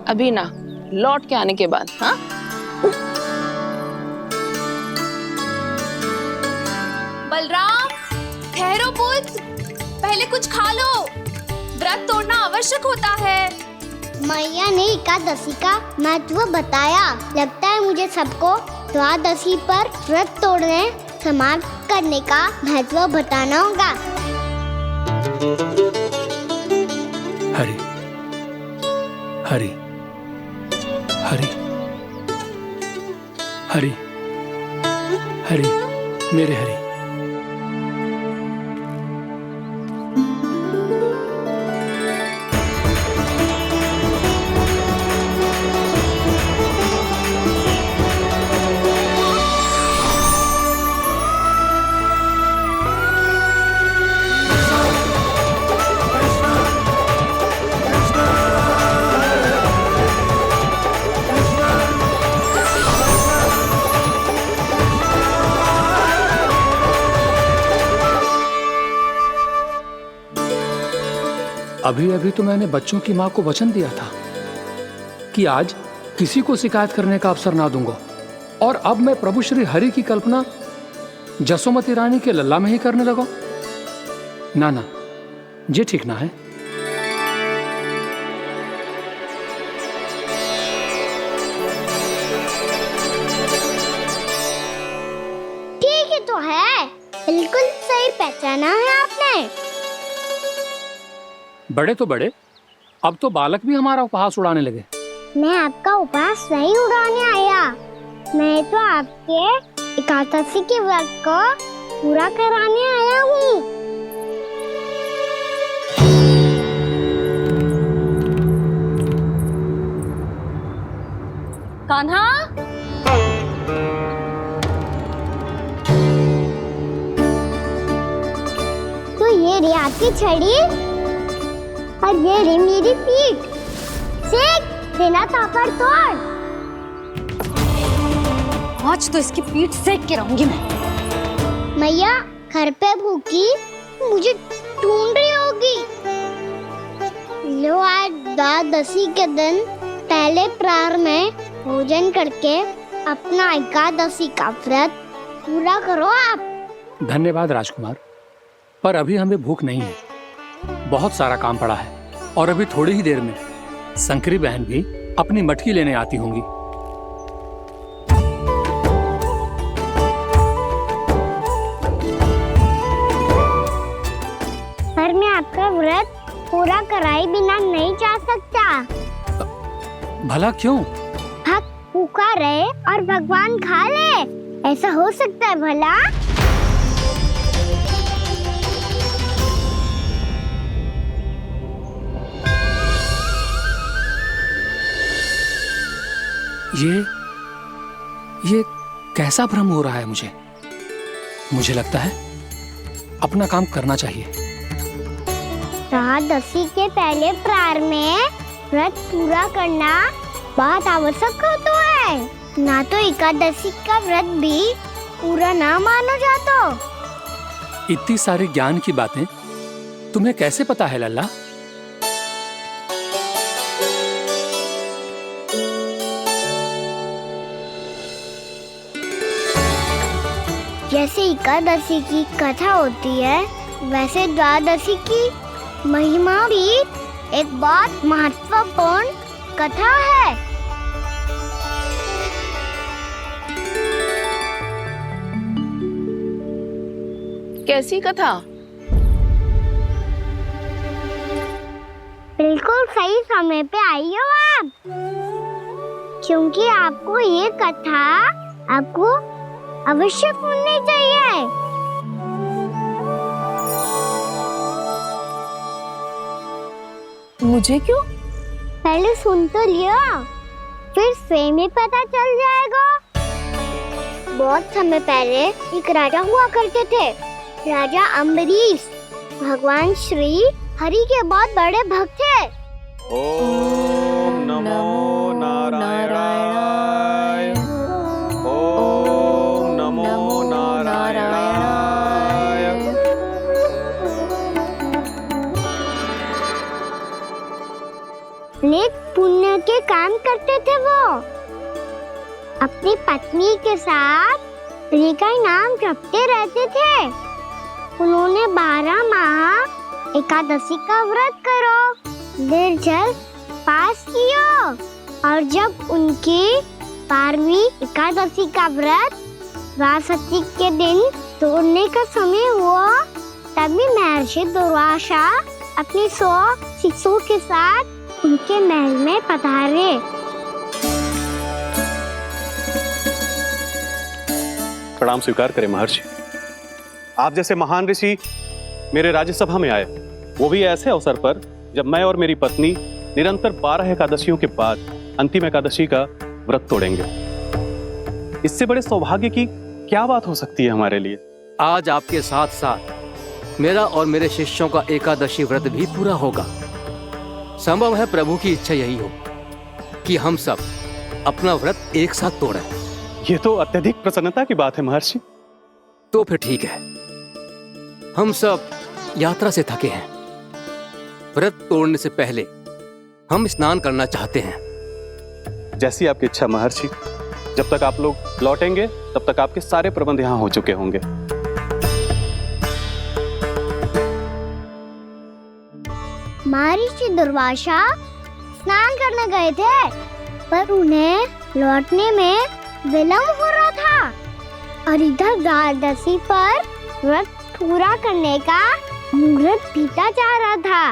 अभी ना, लौट के आने के बाद। हाँ, बलराम, ठहरो पुत्र, पहले कुछ खा लो। व्रत तोड़ना आवश्यक होता है। मैया ने एकादशी का महत्व बताया। लगता है मुझे सबको द्वादशी पर व्रत तोड़ने समाप्त करने का महत्व बताना होगा। हरि हरि हरि हरि हरि, मेरे हरि। अभी अभी तो मैंने बच्चों की माँ को वचन दिया था कि आज किसी को शिकायत करने का अवसर ना दूंगा, और अब मैं प्रभु श्री हरि की कल्पना जसोमती रानी के लल्ला में ही करने लगा। ना ना, ये ठीक ना है। ठीक ही तो है, बिल्कुल सही पहचाना है आपने। बड़े तो बड़े, अब तो बालक भी हमारा उपहास उड़ाने लगे। मैं आपका उपहास नहीं उड़ाने आया, मैं तो आपके एकादशी के व्रत को पूरा कराने आया हूँ। कान्हा, आपकी छड़ी और ये रही मेरी पीठ। सेक देना तापड़ तोड़। आज तो इसकी पीठ सेक के रहूंगी मैं। मैया घर पे भूखी मुझे ढूंढ रही होगी। लो आज द्वादशी के दिन पहले प्रहर में भोजन करके अपना एकादशी का व्रत पूरा करो आप। धन्यवाद राजकुमार, पर अभी हमें भूख नहीं है। बहुत सारा काम पड़ा है और अभी थोड़ी ही देर में शंकरी बहन भी अपनी मटकी लेने आती होंगी। पर मैं आपका व्रत पूरा कराए बिना नहीं जा सकता। भला क्यों? भक्त भूखा रहे और भगवान खा ले, ऐसा हो सकता है भला? ये कैसा भ्रम हो रहा है मुझे लगता है अपना काम करना चाहिए। द्वादशी के पहले प्रहर में व्रत पूरा करना बहुत आवश्यक होता है, ना तो एकादशी का व्रत भी पूरा ना मानो जातो। इतनी सारी ज्ञान की बातें तुम्हें कैसे पता है लल्ला? जैसे एकादशी की कथा होती है, वैसे द्वादशी की महिमा भी एक बहुत महत्वपूर्ण कथा है। कैसी कथा? बिल्कुल सही समय पे आई हो आप, क्योंकि आपको ये कथा आपको अवश्य सुननी चाहिए। मुझे क्यों? पहले सुन तो लियो, फिर स्वयं ही पता चल जाएगा। बहुत समय पहले एक राजा हुआ करते थे, राजा अम्बरीश। भगवान श्री हरि के बहुत बड़े भक्त थे। ओम नमो नारायणाय। ओम नमो नारायणाय। नेक पुण्य के काम करते थे वो। अपनी पत्नी के साथ हरि का नाम जपते रहते थे। उन्होंने 12 माह एकादशी का व्रत करो निर्जल पास किया, और जब उनकी 12वीं एकादशी का व्रत द्वादशी के दिन तोड़ने का समय हुआ, तभी महर्षि दुर्वासा अपनी 100 शिष्यों के साथ उनके महल में पधारे। प्रणाम स्वीकार करें महर्षि। आप जैसे महान ऋषि मेरे राज्यसभा में आए, वो भी ऐसे अवसर पर जब मैं और मेरी पत्नी निरंतर 12 एकादशियों के बाद अंतिम एकादशी का व्रत तोड़ेंगे। इससे बड़े सौभाग्य की क्या बात हो सकती है हमारे लिए? आज आपके साथ साथ मेरा और मेरे शिष्यों का एकादशी व्रत भी पूरा होगा। संभव है प्रभु की इच्छा यही हो कि हम सब अपना व्रत एक साथ तोड़ें। ये तो अत्यधिक प्रसन्नता की बात है महर्षि। तो फिर ठीक है, हम सब यात्रा से थके हैं। व्रत तोड़ने से पहले हम स्नान करना चाहते हैं। जैसी आपकी इच्छा महर्षि। जब तक आप लोग लौटेंगे तब तक आपके सारे प्रबंध यहाँ हो चुके होंगे। महर्षि दुर्वासा स्नान करने गए थे, पर उन्हें लौटने में विलंब हो रहा था, और इधर द्वादशी पर व्रत पूरा करने का मुहूर्त बीता जा रहा था।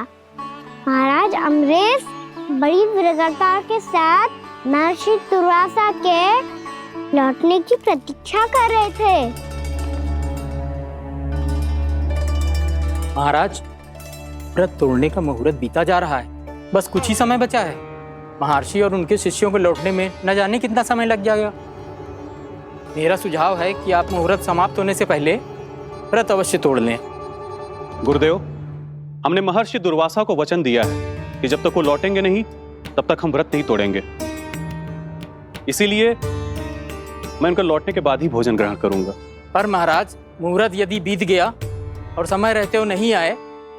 महाराज अम्बरीश बड़ी विरक्ता के साथ महर्षि दुर्वासा के लौटने की प्रतीक्षा कर रहे थे। महाराज, व्रत तोड़ने का मुहूर्त बीता जा रहा है। बस कुछ ही समय बचा है। महर्षि और उनके शिष्यों को लौटने में न जाने कितना समय लग जाएगा। मेरा सुझाव है कि आप मुहूर्त समाप्त होने से पहले व्रत अवश्य तोड़ लें। गुरुदेव, हमने महर्षि दुर्वासा को वचन दिया है कि जब तक वो लौटेंगे नहीं तब तक हम व्रत नहीं तोड़ेंगे। इसीलिए मैं उनका लौटने के बाद ही भोजन ग्रहण करूंगा। पर महाराज, मुहूर्त यदि बीत गया और समय रहते हो नहीं आए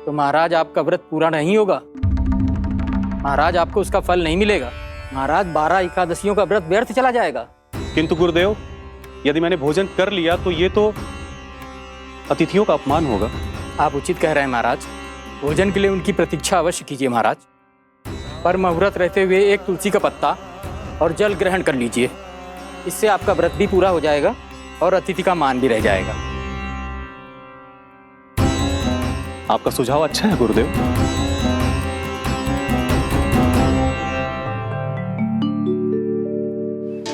तो महाराज आपका व्रत पूरा नहीं होगा। महाराज आपको उसका फल नहीं मिलेगा। महाराज 12 एकादशियों का व्रत व्यर्थ चला जाएगा। किंतु गुरुदेव, यदि मैंने भोजन कर लिया तो ये तो अतिथियों का अपमान होगा। आप उचित कह रहे हैं महाराज। भोजन के लिए उनकी प्रतीक्षा अवश्य कीजिए महाराज। पर मुहूर्त रहते हुए एक तुलसी का पत्ता और जल ग्रहण कर लीजिए। इससे आपका व्रत भी पूरा हो जाएगा और अतिथि का मान भी रह जाएगा। आपका सुझाव अच्छा है गुरुदेव।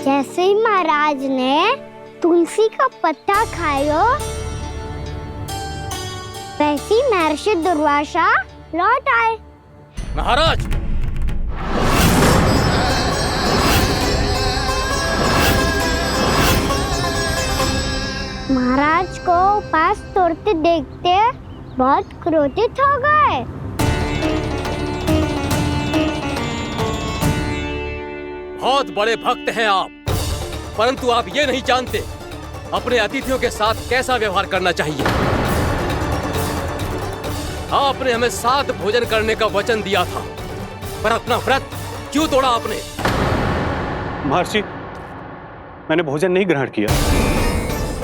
जैसे ही महाराज ने तुलसी का पत्ता खाया, वैसे ही महर्षि दुर्वासा लौट आए। महाराज, महाराज को उपास तोड़ते देखते बहुत क्रोधित हो गए। बहुत बड़े भक्त हैं आप, परंतु आप ये नहीं जानते अपने अतिथियों के साथ कैसा व्यवहार करना चाहिए। आपने हमें साथ भोजन करने का वचन दिया था, पर अपना व्रत क्यों तोड़ा आपने? महर्षि, मैंने भोजन नहीं ग्रहण किया।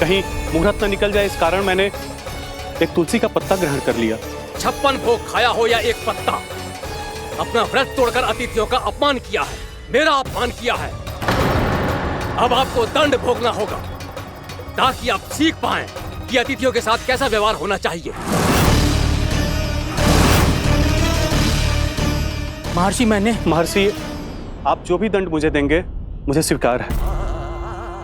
कहीं मुहूर्त न निकल जाए इस कारण मैंने एक तुलसी का पत्ता ग्रहण कर लिया। 56 भोग खाया हो या एक पत्ता, अपना व्रत तोड़कर अतिथियों का अपमान किया है, मेरा अपमान किया है। अब आपको दंड भोगना होगा ताकि आप सीख पाएं कि अतिथियों के साथ कैसा व्यवहार होना चाहिए। महर्षि, आप जो भी दंड मुझे देंगे मुझे स्वीकार है,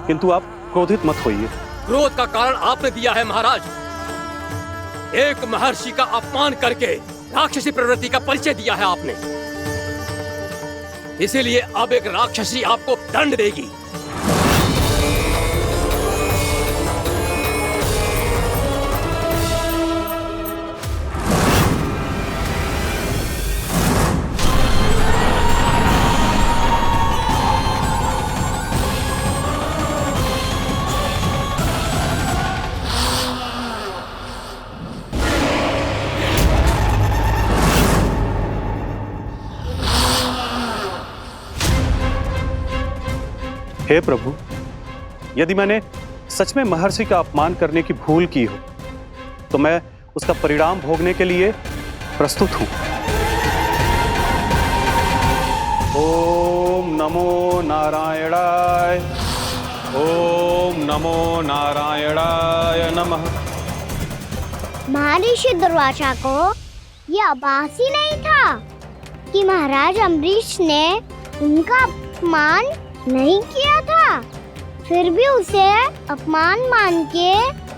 किंतु आप क्रोधित मत होइए। क्रोध का कारण आपने दिया है महाराज। एक महर्षि का अपमान करके राक्षसी प्रवृत्ति का परिचय दिया है आपने। इसीलिए अब एक राक्षसी आपको दंड देगी। हे प्रभु, यदि मैंने सच में महर्षि का अपमान करने की भूल की हो तो मैं उसका परिणाम भोगने के लिए प्रस्तुत हूं। ओम नमो नारायणाय, ओम नमो नारायणाय नमः। महर्षि दुर्वासा को यह आभास ही नहीं था कि महाराज अम्बरीश ने उनका अपमान नहीं किया था। फिर भी उसे अपमान मान के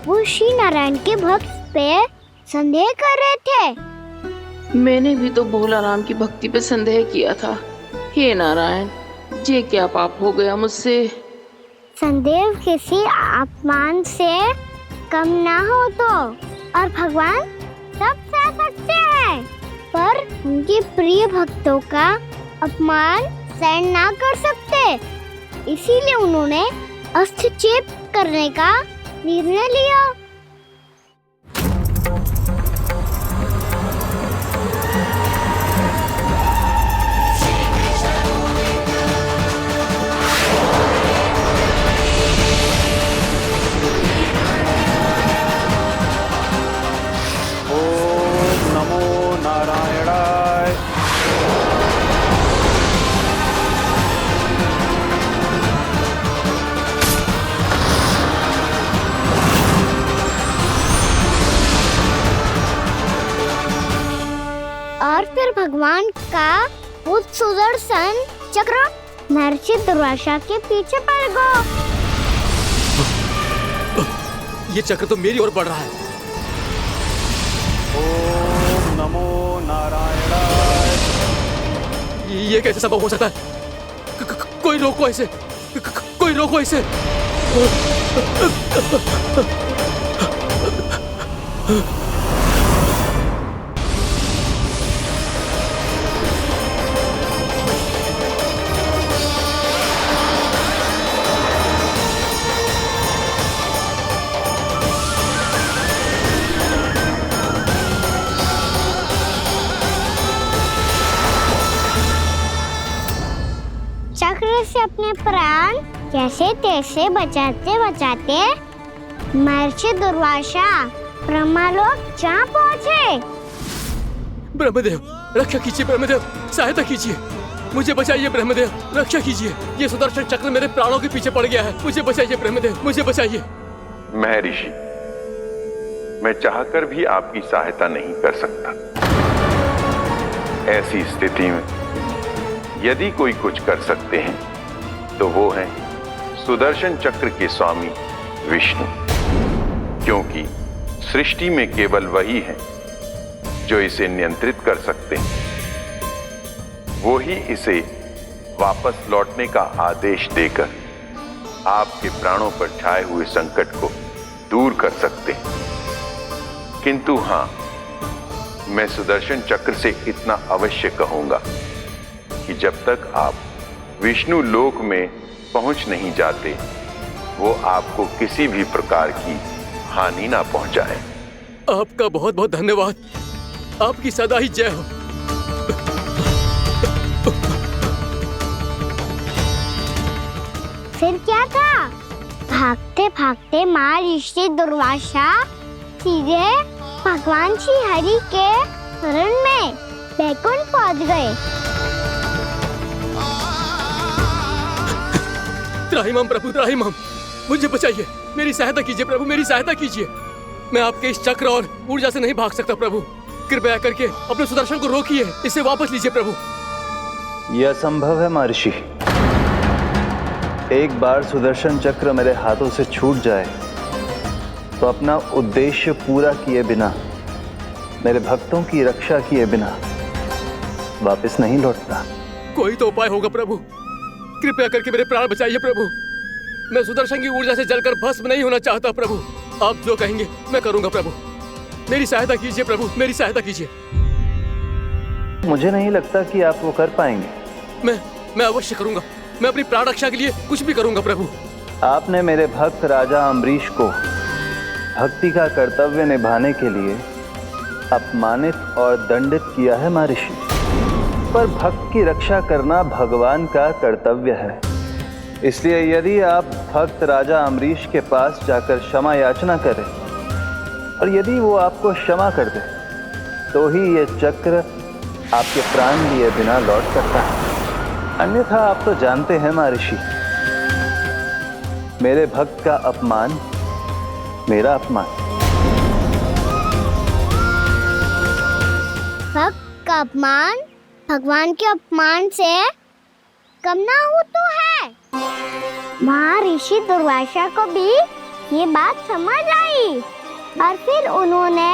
वो श्री नारायण के भक्त पे संदेह कर रहे थे। मैंने भी तो भोला राम की भक्ति पे संदेह किया था। हे नारायण, ये क्या पाप हो गया मुझसे? संदेह किसी अपमान से कम ना हो तो, और भगवान सब सह सकते हैं, पर उनके प्रिय भक्तों का अपमान सहन ना कर सकते। इसीलिए उन्होंने हस्तक्षेप करने का निर्णय लिया। ओम नमो नारायणाय। और फिर भगवान का वो सुदर्शन चक्र महर्षि दुर्वासा के पीछे पड़ गया। ये चक्र तो मेरी ओर बढ़ रहा है। ओम नमो नारायणाय। ये कैसे संभव हो सकता है? कोई रोको इसे, कोई रोको इसे। प्राण जैसे तैसे बचाते बचाते महर्षि दुर्वासा ब्रह्मलोक जा पहुँचे। ब्रह्मदेव रक्षा कीजिए, ब्रह्मदेव सहायता कीजिए, मुझे बचाइए ब्रह्मदेव, रक्षा कीजिए। ये सुदर्शन चक्र मेरे प्राणों के पीछे पड़ गया है, मुझे बचाइए ब्रह्मदेव, मुझे बचाइए। महर्षि, मैं चाहकर भी आपकी सहायता नहीं कर सकता। ऐसी स्थिति में यदि कोई कुछ कर सकते हैं तो वो है सुदर्शन चक्र के स्वामी विष्णु, क्योंकि सृष्टि में केवल वही है जो इसे नियंत्रित कर सकते हैं। वो ही इसे वापस लौटने का आदेश देकर आपके प्राणों पर छाए हुए संकट को दूर कर सकते हैं। किंतु हां, मैं सुदर्शन चक्र से इतना अवश्य कहूंगा कि जब तक आप विष्णु लोक में पहुंच नहीं जाते, वो आपको किसी भी प्रकार की हानि ना पहुंचाए। आपका बहुत बहुत धन्यवाद, आपकी सदा ही जय हो। फिर क्या था? भागते भागते महर्षि दुर्वासा सीधे भगवान श्री हरि के शरण में बैकुंठ पहुंच गए। त्राहिमाम प्रभु, त्राहिमाम, मुझे बचाइए, मेरी सहायता कीजिए प्रभु, मेरी सहायता कीजिए। मैं आपके इस चक्र और ऊर्जा से नहीं भाग सकता प्रभु, कृपया करके अपने सुदर्शन को रोकिए, इसे वापस लीजिए प्रभु। यह असंभव है महर्षि। एक बार सुदर्शन चक्र मेरे हाथों से छूट जाए तो अपना उद्देश्य पूरा किए बिना, मेरे भक्तों की रक्षा किए बिना वापस नहीं लौटता। कोई तो उपाय होगा प्रभु, कृपया करके मेरे प्राण बचाइए प्रभु। मैं सुदर्शन की ऊर्जा से जलकर भस्म नहीं होना चाहता प्रभु। आप जो कहेंगे मैं करूंगा प्रभु, मेरी सहायता कीजिए प्रभु, मेरी सहायता कीजिए। मुझे नहीं लगता कि आप वो कर पाएंगे। मैं अवश्य करूंगा, मैं अपनी प्राण रक्षा के लिए कुछ भी करूंगा प्रभु। आपने मेरे भक्त राजा अम्बरीश को भक्ति का कर्तव्य निभाने के लिए अपमानित और दंडित किया है महर्षि, पर भक्त की रक्षा करना भगवान का कर्तव्य है। इसलिए यदि आप भक्त राजा अम्बरीश के पास जाकर क्षमा याचना करें और यदि वो आपको क्षमा कर दे तो ही ये चक्र आपके प्राण लिए बिना लौट सकता है। अन्यथा आप तो जानते हैं महर्षि, मेरे भक्त का अपमान मेरा अपमान। भक्त का अपमान भगवान के अपमान से कम ना हो तो है। महर्षि दुर्वासा को भी ये बात समझ आई और फिर उन्होंने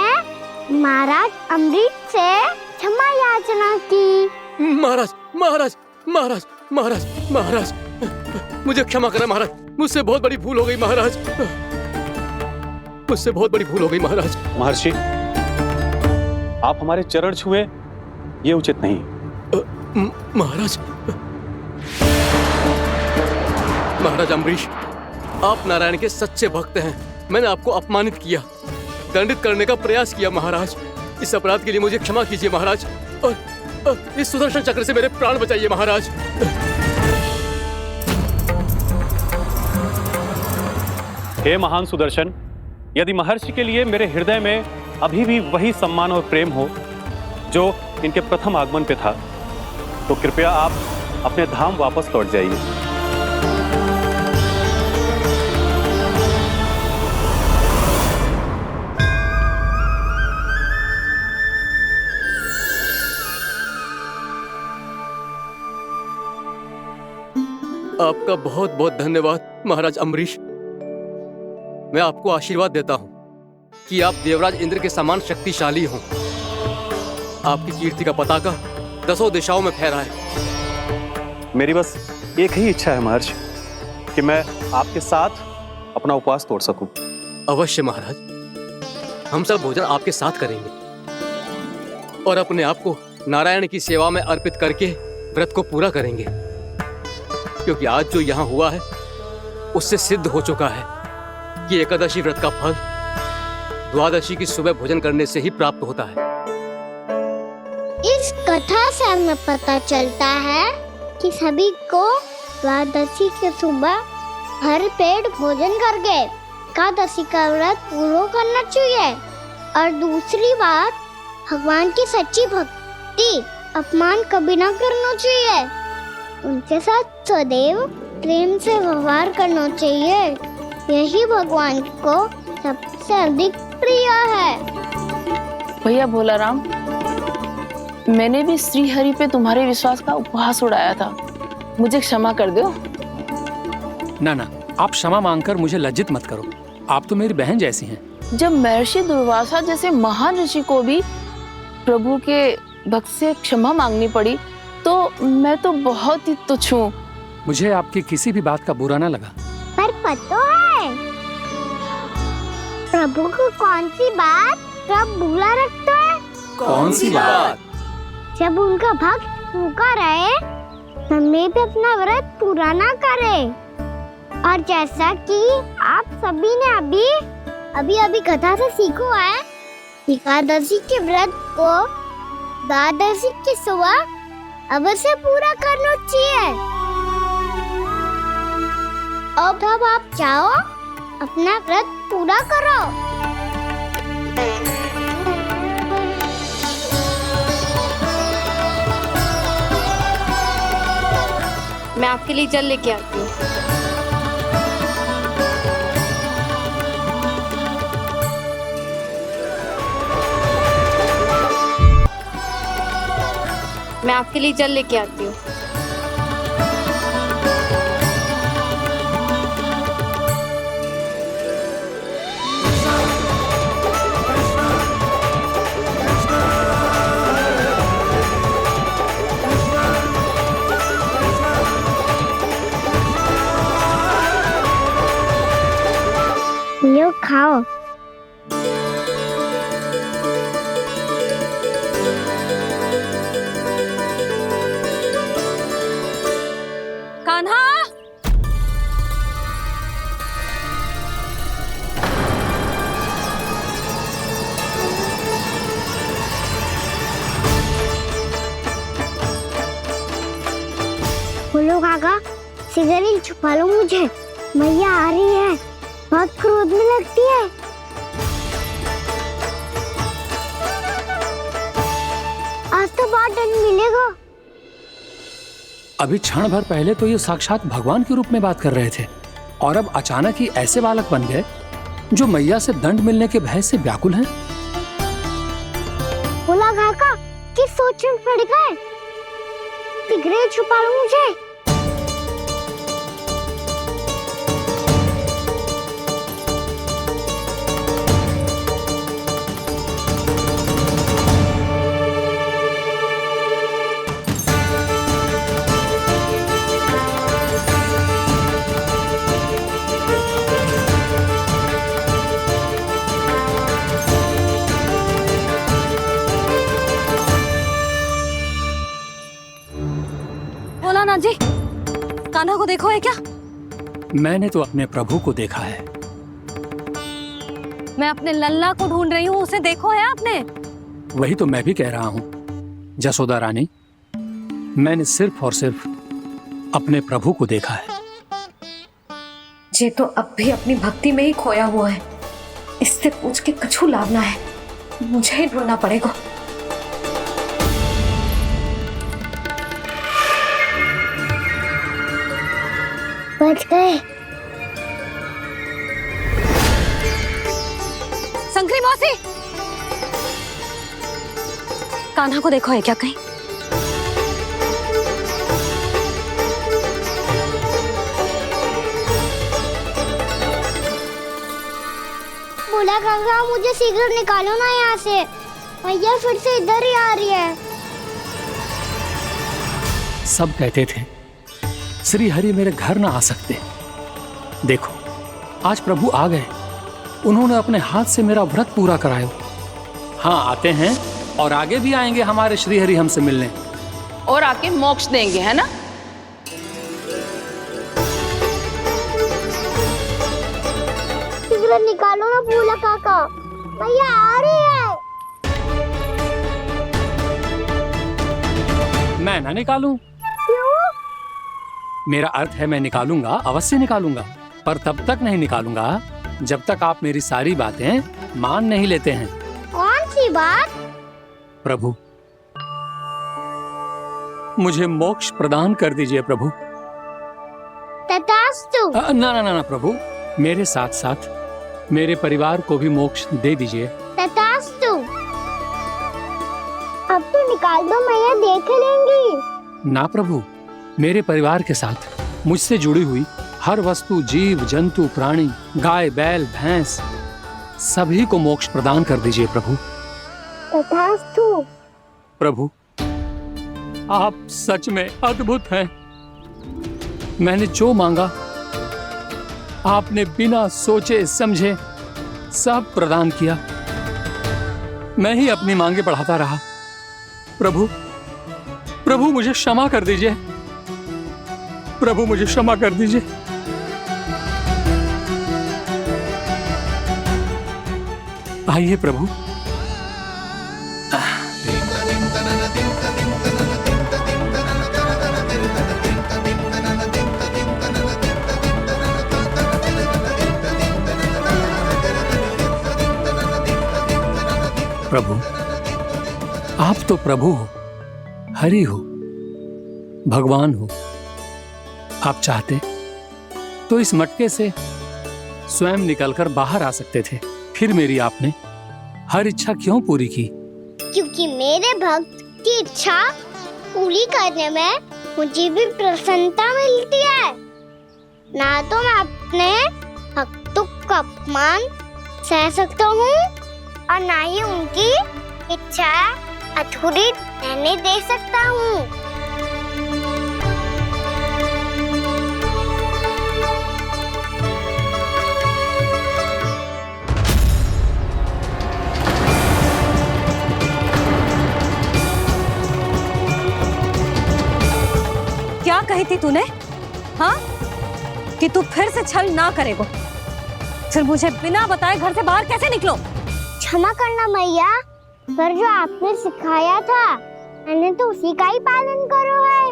महाराज अम्बरीश से क्षमा याचना की। महाराज महाराज महाराज महाराज महाराज, मुझे क्षमा करें महाराज, मुझसे बहुत बड़ी भूल हो गई महाराज, मुझसे बहुत बड़ी भूल हो गई महाराज। महर्षि, आप हमारे चरण छुए ये उचित नहीं। महाराज, महाराज अम्बरीश, आप नारायण के सच्चे भक्त हैं। मैंने आपको अपमानित किया, दंडित करने का प्रयास किया महाराज। इस अपराध के लिए मुझे क्षमा कीजिए महाराज, और इस सुदर्शन चक्र से मेरे प्राण बचाइए महाराज। हे महान सुदर्शन, यदि महर्षि के लिए मेरे हृदय में अभी भी वही सम्मान और प्रेम हो जो इनके प्रथम आगमन पे था, तो कृपया आप अपने धाम वापस लौट जाइए। आपका बहुत बहुत धन्यवाद महाराज अम्बरीश। मैं आपको आशीर्वाद देता हूं कि आप देवराज इंद्र के समान शक्तिशाली हों। आपकी कीर्ति का पताका दसों दिशाओं में फहराए। मेरी बस एक ही इच्छा है महर्षि, कि मैं आपके साथ अपना उपवास तोड़ सकूं। अवश्य महाराज, हम सब भोजन आपके साथ करेंगे और अपने आप को नारायण की सेवा में अर्पित करके व्रत को पूरा करेंगे, क्योंकि आज जो यहाँ हुआ है उससे सिद्ध हो चुका है कि एकादशी व्रत का फल द्वादशी की सुबह भोजन करने से ही प्राप्त होता है। इस कथा से हमें पता चलता है कि सभी को द्वादशी के सुबह भर पेट भोजन करके एकादशी का व्रत पूरा करना चाहिए। और दूसरी बात, भगवान की सच्ची भक्ति अपमान कभी ना करना चाहिए। उनके साथ सदैव प्रेम से व्यवहार करना चाहिए। यही भगवान को सबसे अधिक प्रिय है। भैया भोला राम, मैंने भी श्री हरि पे तुम्हारे विश्वास का उपहास उड़ाया था, मुझे क्षमा कर दो। ना ना, आप क्षमा मांगकर मुझे लज्जित मत करो, आप तो मेरी बहन जैसी हैं। जब महर्षि दुर्वासा जैसे महान ऋषि को भी प्रभु के भक्त से क्षमा मांगनी पड़ी, तो मैं तो बहुत ही तुच्छ हूँ। मुझे आपकी किसी भी बात का बुरा ना लगा। पर पता है प्रभु को कौन सी बात कब भूला रखता है? कौन सी बात? जब उनका भक्त भूखा रहे, समय पे अपना व्रत पूरा ना करे। और जैसा कि आप सभी ने अभी कथा से सीखो है, एकादशी के व्रत को द्वादशी की सुबह अवश्य पूरा करना चाहिए। अब आप जाओ, अपना व्रत पूरा करो। मैं आपके लिए जल लेके आती हूँ। मैं आपके लिए जल लेके आती हूँ। लो खाओ। कान्हा, बोलो काका, सिगरेट छुपा लो मुझे, मैया आ रही है, बहुत क्रोध में लगती है। आज तो बहुत दंड मिलेगा। अभी क्षण भर पहले तो ये साक्षात भगवान के रूप में बात कर रहे थे, और अब अचानक ही ऐसे बालक बन गए जो मैया से दंड मिलने के भय से व्याकुल हैं। बोला काका, किस सोच में पड़ गए? सिगरेट छुपा लो मुझे। भोलानाथ जी, कान्हा को देखो है क्या? मैंने तो अपने प्रभु को देखा है। मैं अपने लल्ला को ढूंढ रही हूँ, उसे देखो है आपने? वही तो मैं भी कह रहा हूँ जसोदा रानी, मैंने सिर्फ और सिर्फ अपने प्रभु को देखा है। ये तो अब भी अपनी भक्ति में ही खोया हुआ है, इससे पूछ के कछु लाभ ना है, मुझे ही ढूंढना पड़ेगा। बच गए। शंकरी मौसी, कान्हा को देखो है क्या कहीं? बोला काका, मुझे सिगरेट निकालो ना यहाँ से, भैया फिर से इधर ही आ रही है। सब कहते थे श्री हरि मेरे घर ना आ सकते, देखो आज प्रभु आ गए, उन्होंने अपने हाथ से मेरा व्रत पूरा कराया। हाँ, आते हैं और आगे भी आएंगे हमारे श्री हरि हमसे मिलने, और आके मोक्ष देंगे, है ना? सिगरेट निकालो ना भोला काका, भैया आ रही है। मैं ना निकालूं? क्यों? मेरा अर्थ है मैं निकालूंगा, अवश्य निकालूंगा, पर तब तक नहीं निकालूंगा जब तक आप मेरी सारी बातें मान नहीं लेते हैं। कौन सी बात? प्रभु, मुझे मोक्ष प्रदान कर दीजिए प्रभु। तथास्तु। ना ना ना ना प्रभु, मेरे साथ साथ मेरे परिवार को भी मोक्ष दे दीजिए। तथास्तु। अब तो निकाल दो, मैया देख लेंगी। ना प्रभु, मेरे परिवार के साथ मुझसे जुड़ी हुई हर वस्तु, जीव जंतु, प्राणी, गाय बैल भैंस, सभी को मोक्ष प्रदान कर दीजिए प्रभु। तथास्तु। प्रभु, आप सच में अद्भुत हैं। मैंने जो मांगा आपने बिना सोचे समझे सब प्रदान किया। मैं ही अपनी मांगे बढ़ाता रहा। प्रभु, प्रभु मुझे क्षमा कर दीजिए। प्रभु मुझे क्षमा कर दीजिए। आइए प्रभु। प्रभु, आप तो प्रभु हो, हरि हो, भगवान हो। आप चाहते तो इस मटके से स्वयं निकलकर बाहर आ सकते थे, फिर मेरी आपने हर इच्छा क्यों पूरी की? क्योंकि मेरे भक्त की इच्छा पूरी करने में मुझे भी प्रसन्नता मिलती है। ना तो मैं अपने भक्तों का अपमान सह सकता हूँ और ना ही उनकी इच्छा अधूरी रहने दे सकता हूँ। क्या कही थी तूने? हाँ, कि तू फिर से छल ना करेगा। फिर मुझे बिना बताए घर से बाहर कैसे निकलो? क्षमा करना मैया, पर जो आपने सिखाया था मैंने तो उसी का ही पालन करो है।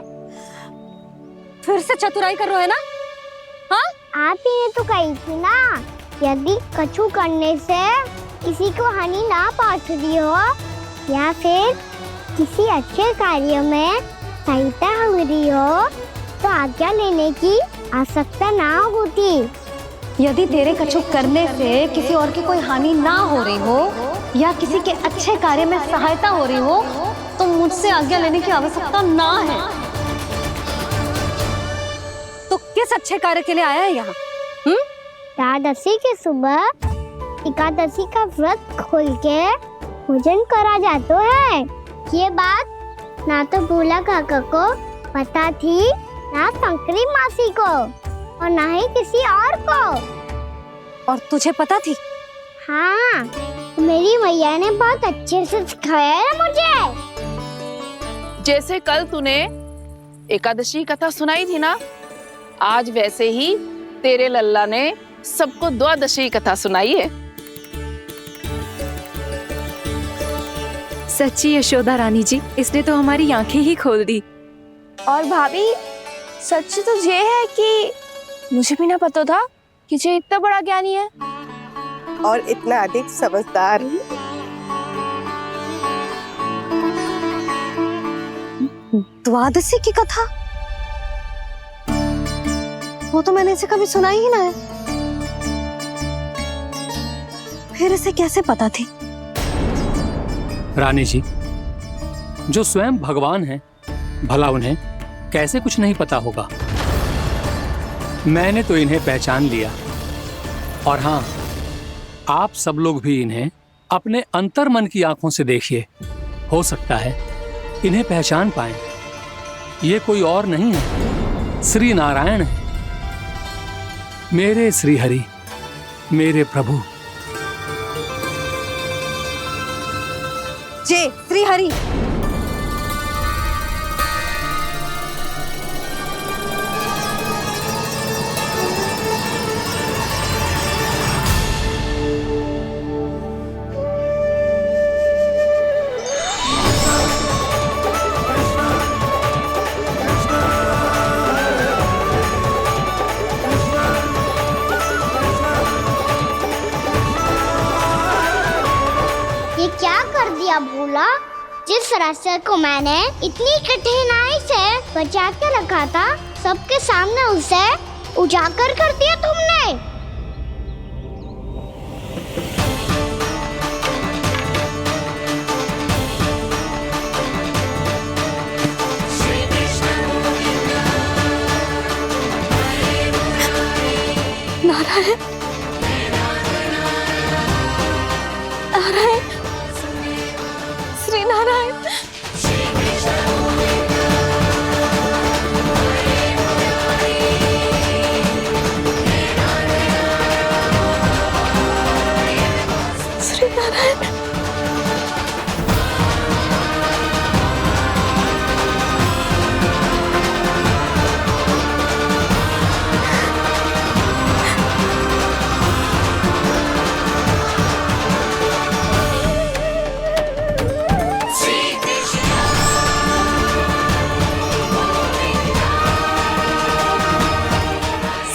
फिर से चतुराई कर रहे हो है ना? हाँ, आप ही ने तो कही थी ना, यदि कछु करने से किसी को हानि ना पहुंचती हो या फिर किसी अच्छे कार्य में सहायता हो रही हो तो आज्ञा लेने की आवश्यकता ना होती। यदि तेरे कछु करने से किसी और की कोई हानि ना हो रही हो या किसी के अच्छे कार्य में सहायता हो रही हो तो मुझसे आज्ञा लेने की आवश्यकता ना है। तो किस अच्छे कार्य के लिए आया है यहाँ? एकादशी के सुबह एकादशी का व्रत खोल के पूजन करा जाता है। ये बात ना तो भोला काका को पता थी, ना शंकरी मासी को और ना ही किसी और को। और तुझे पता थी? हाँ, मेरी मैया ने बहुत अच्छे से सिखाया है मुझे। जैसे कल तूने एकादशी कथा सुनाई थी ना, आज वैसे ही तेरे लल्ला ने सबको द्वादशी कथा सुनाई है। सच्ची यशोदा रानी जी, इसने तो हमारी आंखें ही खोल दी। और भाभी, सच तो ये है कि मुझे भी ना पता था कि ये इतना बड़ा ज्ञानी है और इतना अधिक समझदार। द्वादशी की कथा? वो तो मैंने इसे कभी सुना ही ना है। फिर इसे कैसे पता थी? रानी जी, जो स्वयं भगवान हैं, भला उन्हें कैसे कुछ नहीं पता होगा? मैंने तो इन्हें पहचान लिया। और हाँ, आप सब लोग भी इन्हें अपने अंतर्मन की आंखों से देखिए, हो सकता है इन्हें पहचान पाएं। ये कोई और नहीं है, श्री नारायण है, मेरे श्री हरि, मेरे प्रभु। जय श्री हरि। भैया भोला, जिस रास्ते को मैंने इतनी कठिनाई से बचा के रखा था, सबके सामने उसे उजागर कर दिया तुमने। नारायण, नारायण, श्री नारायण। श्री नारायण।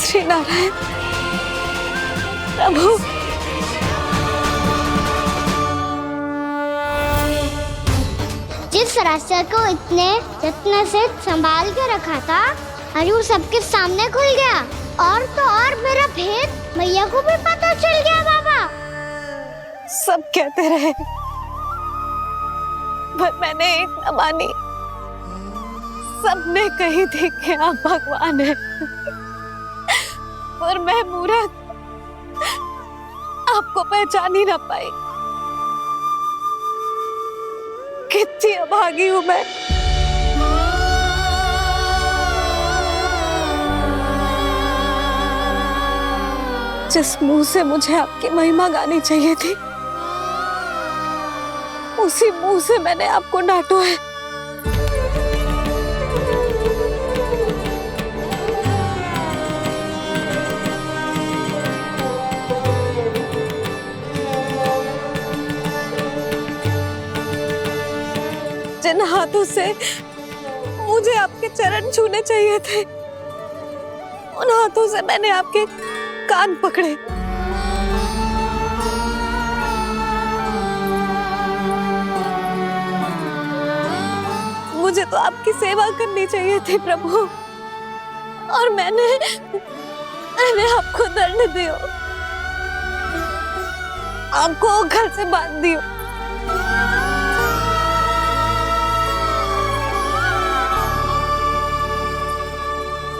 श्री नारायण प्रभु, जिस रास्ते को इतने यत्न से संभाल के रखा था, आज वो सबके सामने खुल गया। और तो और मेरा भेद मैया को भी पता चल गया। बाबा सब कहते रहे, पर मैंने एक न मानी। सबने कही थी कि आप भगवान हैं, पर मैं मूर्ख आपको पहचान ही ना पाई। कितनी अभागी हूं मैं। जिस मुंह से मुझे आपकी महिमा गानी चाहिए थी, उसी मुंह से मैंने आपको डांटा है। जिन हाथों से मुझे आपके चरण छूने चाहिए थे, उन हाथों से मैंने आपके कान पकड़े। मुझे तो आपकी सेवा करनी चाहिए थी प्रभु, और मैंने आपको दंड दियो, आपको घर से बांध दियो।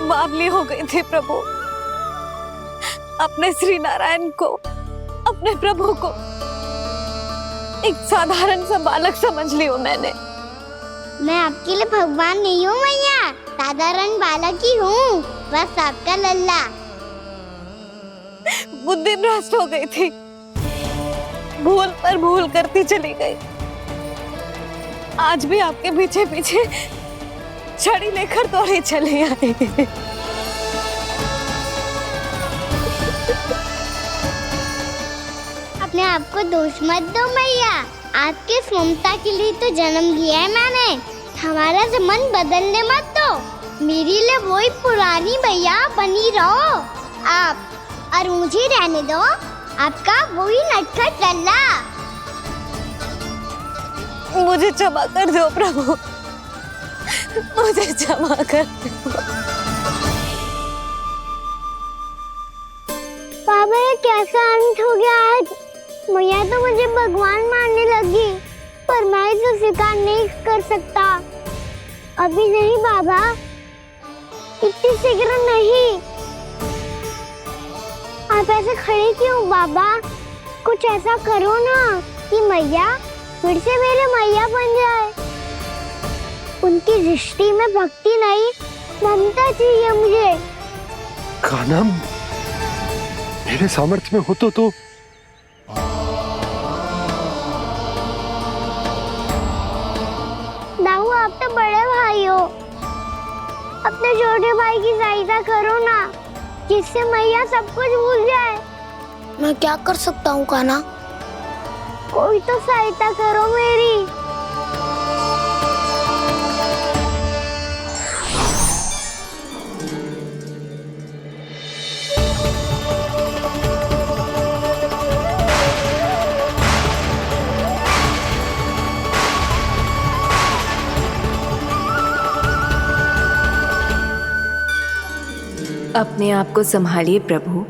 बावली हो गई थी प्रभु। अपने श्री नारायण को, अपने प्रभु को एक साधारण सा बालक समझ लियो मैंने। मैं आपके लिए भगवान नहीं हूँ मैया, साधारण बालक ही हूँ, बस आपका लल्ला। बुद्धि भ्रष्ट हो गई थी, भूल पर भूल करती चली गई। आज भी आपके पीछे पीछे छड़ी लेकर दौड़ी चली आई। अपने आप को दोष मत दो मैया, आपके ममता के लिए तो जन्म लिया है मैंने। हमारा से मन बदलने मत दो, मेरे लिए वही पुरानी भैया बनी रहो आप, और मुझे रहने दो आपका वही नटखट लल्ला। मुझे क्षमा कर दो प्रभु, मुझे क्षमा कर दो। बाबा ये कैसा अंत हो गया आज? मैया तो मुझे भगवान मानने लगी, पर मैं इसे स्वीकार नहीं कर सकता। अभी नहीं बाबा, इतनी शीघ्र नहीं। आप ऐसे खड़े क्यों बाबा? कुछ ऐसा करो ना कि मैया फिर से मेरे मैया बन जाए। उनकी दृष्टि में भक्ति नहीं, ममता चाहिए मुझे। कान्हा, मेरे सामर्थ्य में हो तो दाऊ, आप तो बड़े भाई हो, अपने छोटे भाई की सहायता करो ना, जिससे मैया सब कुछ भूल जाए। मैं क्या कर सकता हूँ कान्हा? कोई तो सहायता करो मेरी। अपने आप को संभालिए प्रभु।